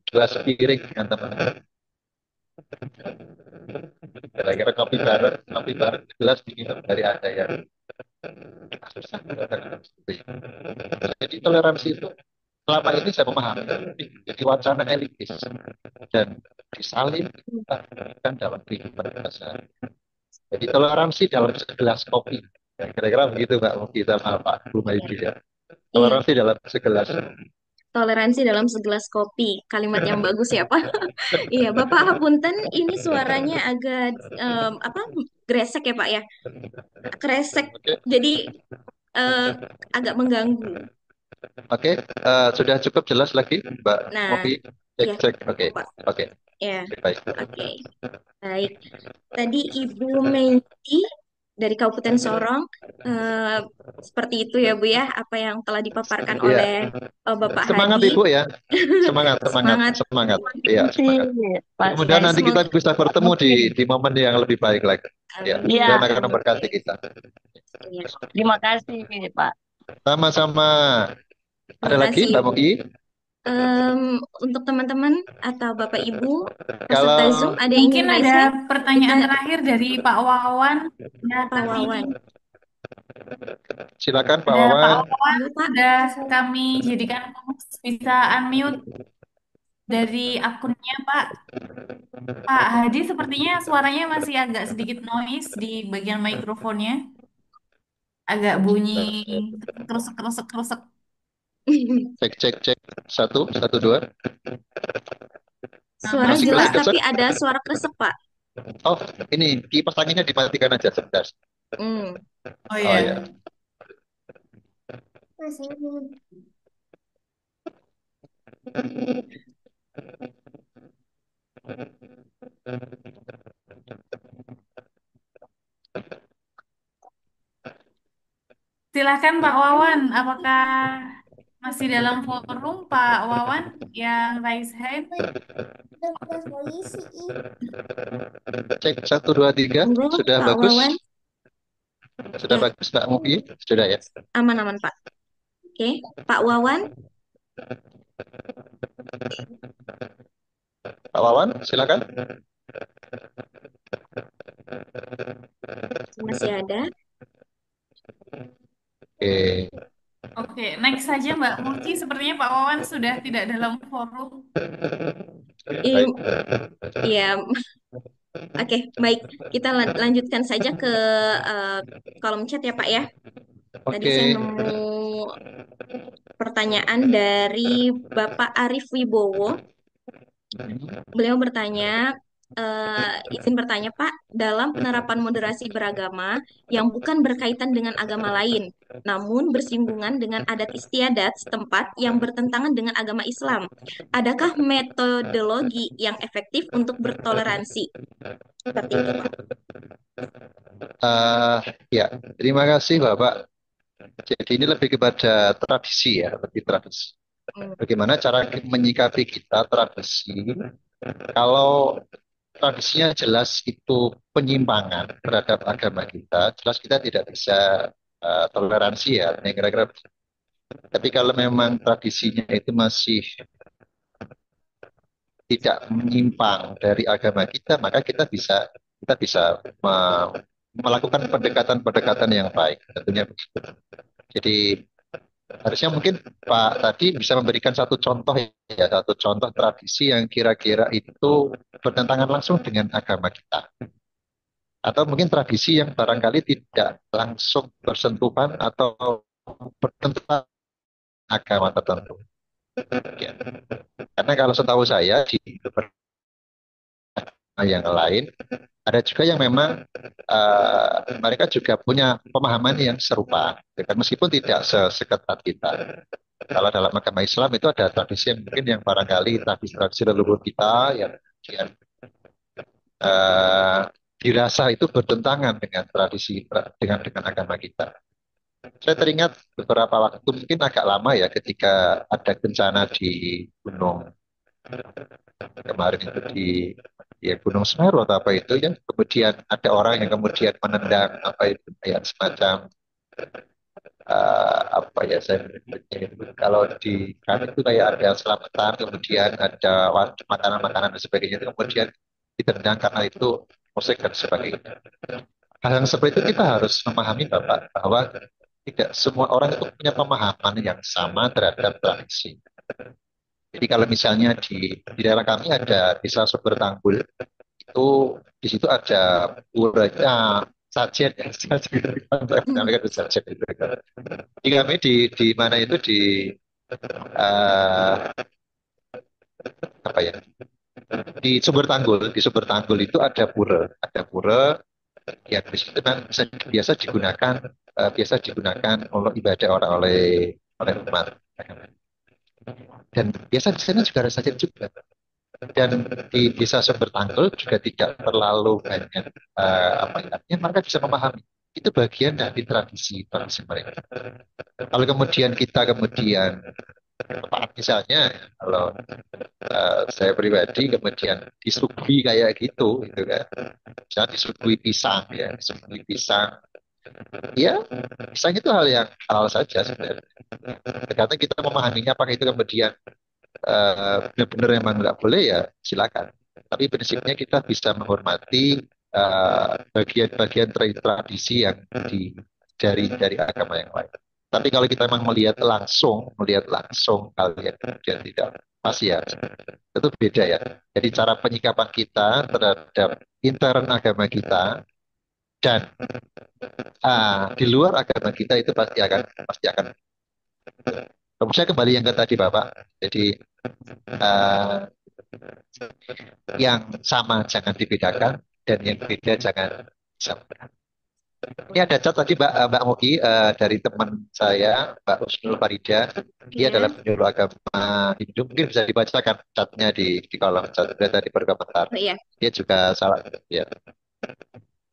2 sepiring dengan teman-teman? Kira-kira kopi bareng jelas diminum dari ada yang susah. Jadi toleransi itu selama ini saya memahami jadi wacana elitis dan disalin kita kan dalam kehidupan kita sehari. Jadi toleransi dalam segelas kopi. Ya, kira-kira begitu Mbak Mugi sama Pak Bu Iya, Maidi ya. iya. Toleransi dalam segelas. Toleransi dalam segelas kopi. Kalimat yang bagus ya, Pak. Iya, Bapak Hapunten, ini suaranya agak apa gresek ya, Pak ya? Kresek. Oke, Jadi eh, agak mengganggu. oke. Sudah cukup jelas lagi Mbak Nah, Mugi. Cek ya, cek. Oke, cukup, Pak. oke. Ya, Baik. oke. Baik. Tadi Ibu Menti dari Kabupaten Sorong, eh, seperti itu ya Bu ya, apa yang telah dipaparkan Iya, oleh Bapak semangat Hadi. Ibu ya. Semangat, semangat, Semangat. semangat. Iya, Terima semangat. kasih, Pak Mudah-mudahan Ya, Said. nanti kita semoga. bisa bertemu di momen yang lebih baik lagi. Ya, Amin. Ya, Tuhan akan memberkati kita. Ya. terima kasih, Pak. Sama-sama. Ada Terima lagi kasih Mbak Ibu. Mugi? Untuk teman-teman atau Bapak Ibu peserta Zoom Kalau ada yang Mungkin ingin raise ada hand? Kita pertanyaan terakhir dari Pak Wawan. Ya, Pak tapi Wawan. silakan Pak ada Pak Wawan. Wawan Halo Pak. sudah kami jadikan host. Bisa unmute dari akunnya Pak. Pak Hadi sepertinya suaranya masih agak sedikit noise di bagian mikrofonnya. Agak bunyi kerusuk kerusuk kerusuk. Cek, cek, cek. Satu, satu, dua. Suara Masih jelas kresek-kresek? tapi ada suara kresek Pak. Oh, ini kipas anginnya dimatikan aja sebentar. Hmm. Oh Oh ya. ya. Silakan Pak Wawan, apakah masih dalam forum Pak Wawan yang raise hand? Cek, satu, dua, tiga. Monggo Sudah Pak bagus? Wawan. Sudah Ya, bagus Mbak Mugi? Sudah ya? aman-aman Pak. Oke, Pak Wawan Pak Wawan, silakan. masih ada. Oke. Oke, next saja Mbak Muci. Sepertinya Pak Wawan sudah tidak dalam forum. Iya, Baik. iya. Oke, baik. Kita lanjutkan saja ke eh, kolom chat ya Pak ya. Tadi Oke. saya nemu pertanyaan dari Bapak Arif Wibowo. Beliau bertanya, izin bertanya Pak, dalam penerapan moderasi beragama yang bukan berkaitan dengan agama lain, namun bersinggungan dengan adat istiadat setempat yang bertentangan dengan agama Islam, adakah metodologi yang efektif untuk bertoleransi? Seperti itu Pak. Eh, ya, terima kasih Bapak. Jadi ini lebih kepada tradisi ya, lebih tradisi. Hmm. Bagaimana cara menyikapi kita tradisi? Kalau tradisinya jelas itu penyimpangan terhadap agama kita, jelas kita tidak bisa toleransi ya. Ini kira-kira. Tapi kalau memang tradisinya itu masih tidak menyimpang dari agama kita, maka kita bisa melakukan pendekatan-pendekatan yang baik. Tentunya begitu. Jadi harusnya mungkin Pak tadi bisa memberikan satu contoh ya, satu contoh tradisi yang kira-kira itu bertentangan langsung dengan agama kita. Atau mungkin tradisi yang barangkali tidak langsung bersentuhan atau bertentangan agama tertentu. Ya. Karena kalau setahu saya di beberapa yang lain ada juga yang memang mereka juga punya pemahaman yang serupa, kan meskipun tidak seketat kita. Kalau dalam agama Islam itu ada tradisi yang mungkin yang barangkali tradisi-tradisi leluhur kita yang kemudian eh, dirasa itu bertentangan dengan tradisi dengan agama kita. Saya teringat beberapa waktu mungkin agak lama ya ketika ada bencana di Gunung Kemarin itu di ya Gunung Semeru atau apa itu ya, kemudian ada orang yang kemudian menendang apa itu kayak semacam apa ya saya menyebutnya itu kalau di kami itu kayak ada selamatan kemudian ada makanan-makanan dan sebagainya itu kemudian ditendang karena itu musik dan sebagainya. Hal yang seperti itu kita harus memahami Bapak bahwa tidak semua orang itu punya pemahaman yang sama terhadap tradisi. Jadi kalau misalnya di daerah kami ada desa Sumber Tanggul, itu di situ ada puranya sajen ya, sajen Hmm. namanya kan sajen itu. Di kami di mana itu eh, apa ya? Di Sumber Tanggul itu ada pura yang di situ memang biasa digunakan biasa digunakan untuk ibadah orang oleh umat. Dan biasa di sana juga ada sajen juga. Dan di desa Sumber Tangkul juga tidak terlalu banyak apa ya, artinya mereka bisa memahami itu bagian dari tradisi tradisi mereka. Kalau kemudian kita kemudian misalnya kalau saya pribadi kemudian disuguhi kayak gitu kan, misalnya disuguhi pisang ya, disuguhi pisang, ya pisang itu hal yang halal saja sebenarnya. Tergantung kita memahaminya apakah itu kemudian benar-benar emang nggak boleh ya silakan. Tapi prinsipnya kita bisa menghormati bagian-bagian tradisi yang dari agama yang lain. Tapi kalau kita memang melihat langsung hal yang kemudian tidak pas ya, itu beda ya. Jadi cara penyikapan kita terhadap intern agama kita dan di luar agama kita itu pasti akan. Saya kembali yang ke tadi Bapak. Jadi eh, yang sama jangan dibedakan dan yang beda jangan disamakan. Ini ada chat tadi Mbak Mugi dari teman saya Mbak Usnul Farida. Dia adalah Ya, penyuluh agama Hindu. Mungkin bisa dibacakan chatnya di kolom chat. Dia tadi berkomentar. oh iya. Dia juga salah. Ya,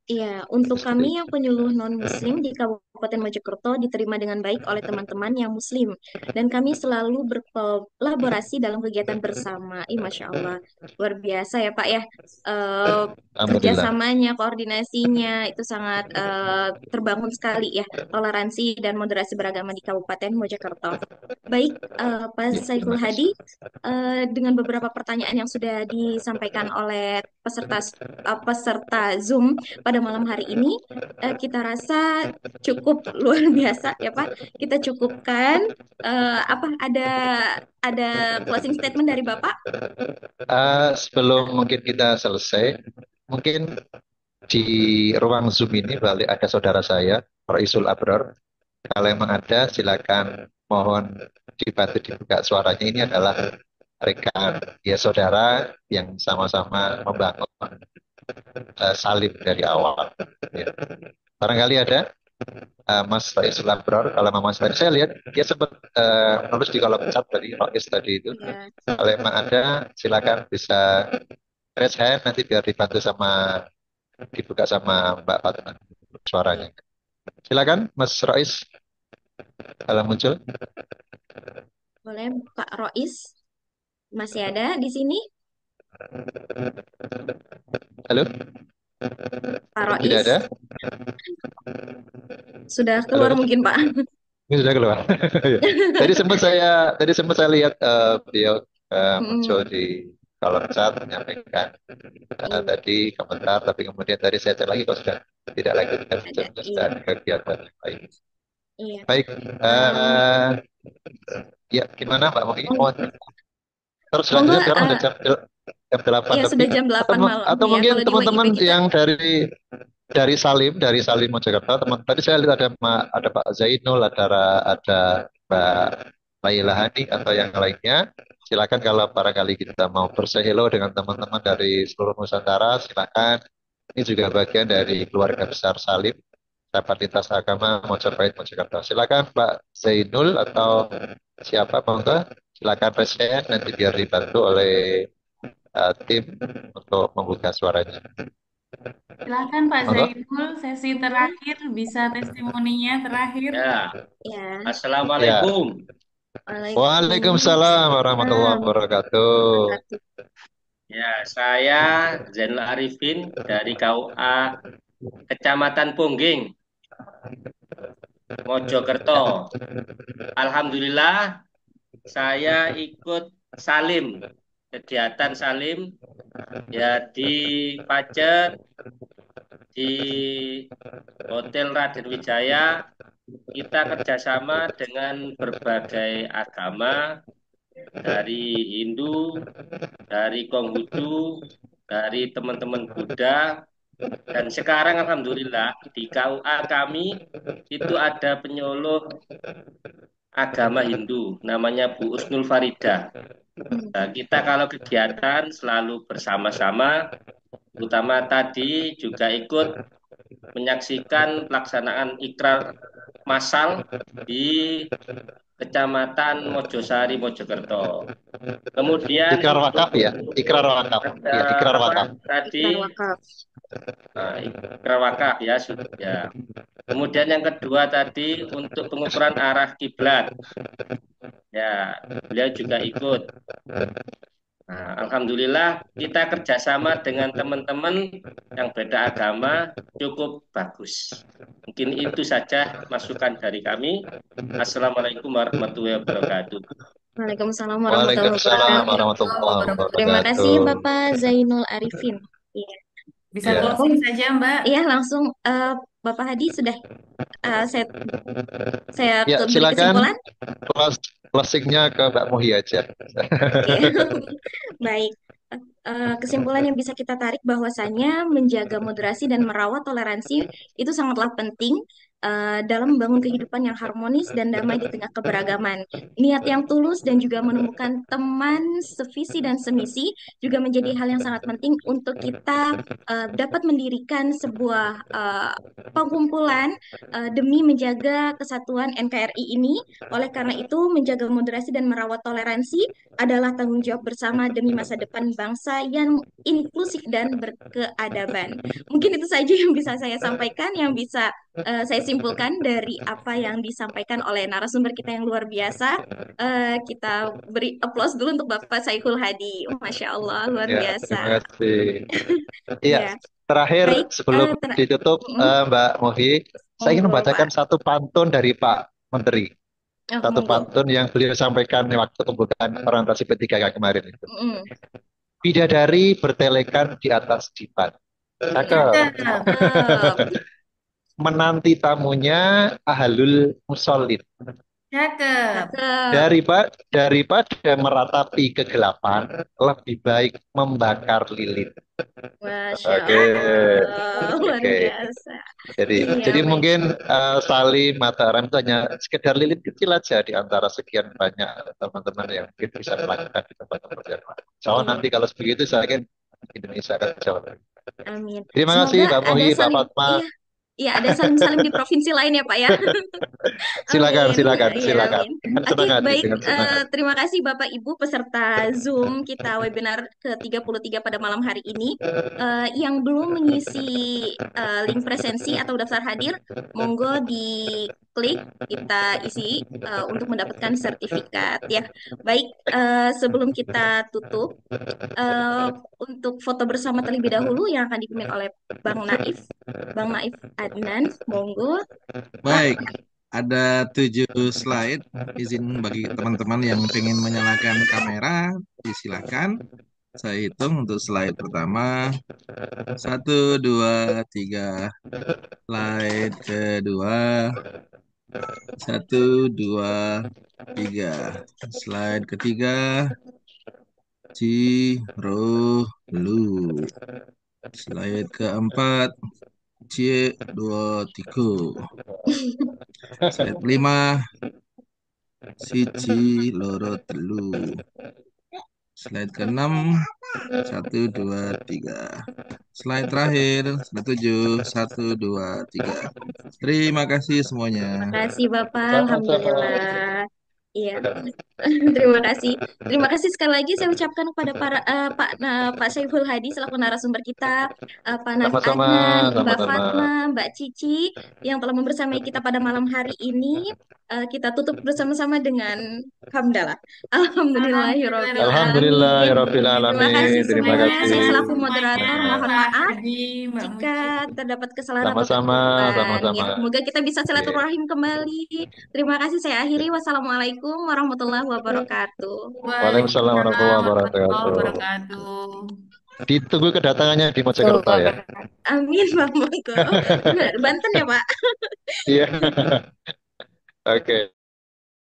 Iya, untuk seperti kami yang penyuluh non-Muslim di Kabupaten Mojokerto diterima dengan baik oleh teman-teman yang Muslim. Dan kami selalu berkolaborasi dalam kegiatan bersama. Masya Allah, luar biasa ya Pak ya. Eh, Alhamdulillah. Kerjasamanya, koordinasinya itu sangat terbangun sekali ya. Toleransi dan moderasi beragama di Kabupaten Mojokerto. Baik, Pak Ya, Saiful terima Hadi, kasih. dengan beberapa pertanyaan yang sudah disampaikan oleh peserta Zoom pada malam hari ini kita rasa cukup luar biasa ya Pak. Kita cukupkan apa ada closing statement dari Bapak? Sebelum mungkin kita selesai, mungkin di ruang Zoom ini balik ada saudara saya, Raisul Abrar. Kalau memang ada, silakan mohon dibantu dibuka suaranya. Ini adalah rekan ya saudara yang sama-sama membangun salim dari awal. Ya. Barangkali ada Mas Rais Labrar, kalau Mas Rais saya lihat dia sempat menulis di kolom chat dari Rois tadi itu. Ya, Kalau memang ada, silakan bisa raise hand nanti biar dibuka sama Mbak Fatma suaranya. Silakan Mas Rais kalau muncul. boleh Pak Rois masih ada di sini? Halo, Pak tidak Rois ada? sudah keluar Halo, mungkin Pak. ini sudah keluar. Ya. Tadi sempat saya lihat beliau muncul Mm, di kolom chat menyampaikan iya, tadi komentar, tapi kemudian tadi saya cek lagi kok sudah tidak lagi dan ada. sudah Iya, ada kegiatan yang lain. iya. Baik, Em, ya gimana Mbak Mohi? mong- Terus Monggo, selanjutnya sekarang udah jam 8 ya lebih. sudah jam Atau 8 malam atau ya. mungkin Kalau di WIB teman-teman kita, yang dari Salim Mojokerto, teman tadi saya lihat ada Pak Zainul, ada Mbak Laila Hani atau yang lainnya. Silakan kalau barangkali kita mau bersay hello dengan teman-teman dari seluruh Nusantara, silakan. Ini juga bagian dari keluarga besar Salim, Sahabat Lintas Agama Mojopahit Mojokerto. Silakan Pak Zainul atau siapa monggo, silakan present nanti biar dibantu oleh tim untuk membuka suaranya. Silakan Pak Monggo. Zainul, sesi monggo. terakhir bisa testimoninya terakhir. Ya, Ya, Ya, Assalamualaikum. Waalaikumsalam warahmatullahi Waalaikumsalam wabarakatuh. wabarakatuh. Ya, saya Zainal Arifin dari KUA Kecamatan Pungging, Mojokerto. Alhamdulillah, saya ikut Salim, kegiatan Salim ya di Pacet, di Hotel Raden Wijaya. Kita kerjasama dengan berbagai agama, dari Hindu, dari Konghucu, dari teman-teman Buddha, dan sekarang Alhamdulillah di KUA kami itu ada penyuluh agama Hindu, namanya Bu Usnul Farida. Nah, kita kalau kegiatan selalu bersama-sama, utama tadi juga ikut menyaksikan pelaksanaan ikrar massal di Kecamatan Mojosari, Mojokerto. Kemudian Ikrar wakaf ya, ikrar wakaf. Ya, ikrar apa wakaf. tadi Ikrar wakaf. ikrar wakaf ya sudah ya. Kemudian yang kedua tadi untuk pengukuran arah kiblat. Ya, beliau juga ikut. Nah, alhamdulillah kita kerjasama dengan teman-teman yang beda agama cukup bagus. Mungkin itu saja masukan dari kami. Assalamualaikum warahmatullahi wabarakatuh. Waalaikumsalam warahmatullahi Waalaikumsalam wabarakatuh. warahmatullahi Terima kasih wabarakatuh. Bapak Zainul Arifin. Iya, Bisa Ya, closing saja, Mbak. iya langsung Bapak Hadi sudah saya ya beri silakan kesimpulan. closingnya ke Mbak Muhi aja. Oke, baik. Kesimpulan yang bisa kita tarik bahwasanya menjaga moderasi dan merawat toleransi itu sangatlah penting dalam membangun kehidupan yang harmonis dan damai di tengah keberagaman. Niat yang tulus dan juga menemukan teman sevisi dan semisi juga menjadi hal yang sangat penting untuk kita dapat mendirikan sebuah pengumpulan demi menjaga kesatuan NKRI ini. Oleh karena itu, menjaga moderasi dan merawat toleransi adalah tanggung jawab bersama demi masa depan bangsa yang inklusif dan berkeadaban. Mungkin itu saja yang bisa saya sampaikan, yang bisa saya simpulkan dari apa yang disampaikan oleh narasumber kita yang luar biasa. Kita beri aplaus dulu untuk Bapak Saiful Hadi. Masya Allah, luar Ya, biasa. terima kasih. Iya, Ya, terakhir baik. sebelum ditutup Mbak Muhi, saya ingin Monggo, membacakan Pak. satu pantun dari Pak Menteri. Satu Monggo. pantun yang beliau sampaikan waktu pembukaan orientasi P3K kemarin itu. Mm. Bidadari bertelekan di atas dipan. Cakep. Cakep. Menanti tamunya ahlul musallin. Cakep. Cakep. Daripada meratapi kegelapan, lebih baik membakar lilin. Masya Oke, Allah, luar oke. biasa. Jadi Iya, baik. mungkin Salim Mataram itu hanya sekedar lilin kecil aja di antara sekian banyak teman-teman yang mungkin bisa melakukan di tempat-tempat yang lain. So Iya, nanti kalau begitu saya yakin Indonesia akan jauh lebih. amin. Terima kasih Semoga Mbak ada Muhi, Pak salim, Fatma. iya, iya ada salim-salim di provinsi lain ya Pak ya. Silakan, Amin. silakan, Iya, silakan. amin. Dengan Oke, senang hati, baik. dengan senang hati. Terima kasih Bapak Ibu peserta Zoom kita webinar ke-33 pada malam hari ini. Yang belum mengisi link presensi atau daftar hadir, monggo diklik kita isi untuk mendapatkan sertifikat ya. Baik, sebelum kita tutup eh, untuk foto bersama terlebih dahulu yang akan dipimpin oleh Bang Naif Adnan, monggo. Baik, ada 7 slide. Izin bagi teman-teman yang ingin menyalakan kamera, disilakan. Saya hitung untuk slide pertama. 1, 2, 3. Slide kedua. 1, 2, 3. Slide ketiga. Cirolu. Slide keempat. C23. Slide 5. Siji loro telu. Slide ke-6. 1, 2, 3. Slide terakhir. Slide 7. 1, 2, 3. Terima kasih semuanya. Terima kasih Bapak, Sama-sama. Alhamdulillah. Iya. Terima kasih. Terima kasih sekali lagi saya ucapkan kepada Pak Syaiful Hadi selaku narasumber kita, Pak Nafi Sama-sama, Adnan, Mbak sama-sama. Fatma, Mbak Cici yang telah membersamai kita pada malam hari ini. Kita tutup bersama-sama dengan hamdalah. Alhamdulillahirabbil Alhamdulillah ya alamin. Rabbil Terima Alamin. kasih Terima semuanya. kasih. Saya selaku semuanya, moderator mohon Pak maaf Hadi, Mbak jika Muci. terdapat kesalahan atau Sama-sama, kekeliruan. sama-sama. Ya, semoga kita bisa Oke. silaturahim kembali. Terima kasih. Saya akhiri. Wassalamualaikum warahmatullahi wabarakatuh. Waalaikumsalam Waalaikumsalam warahmatullahi warahmatullahi wabarakatuh. wabarakatuh. Ditunggu kedatangannya di Mojokerto ya. Amin, Pak Monggo. Banten ya, Pak? Iya. Oke.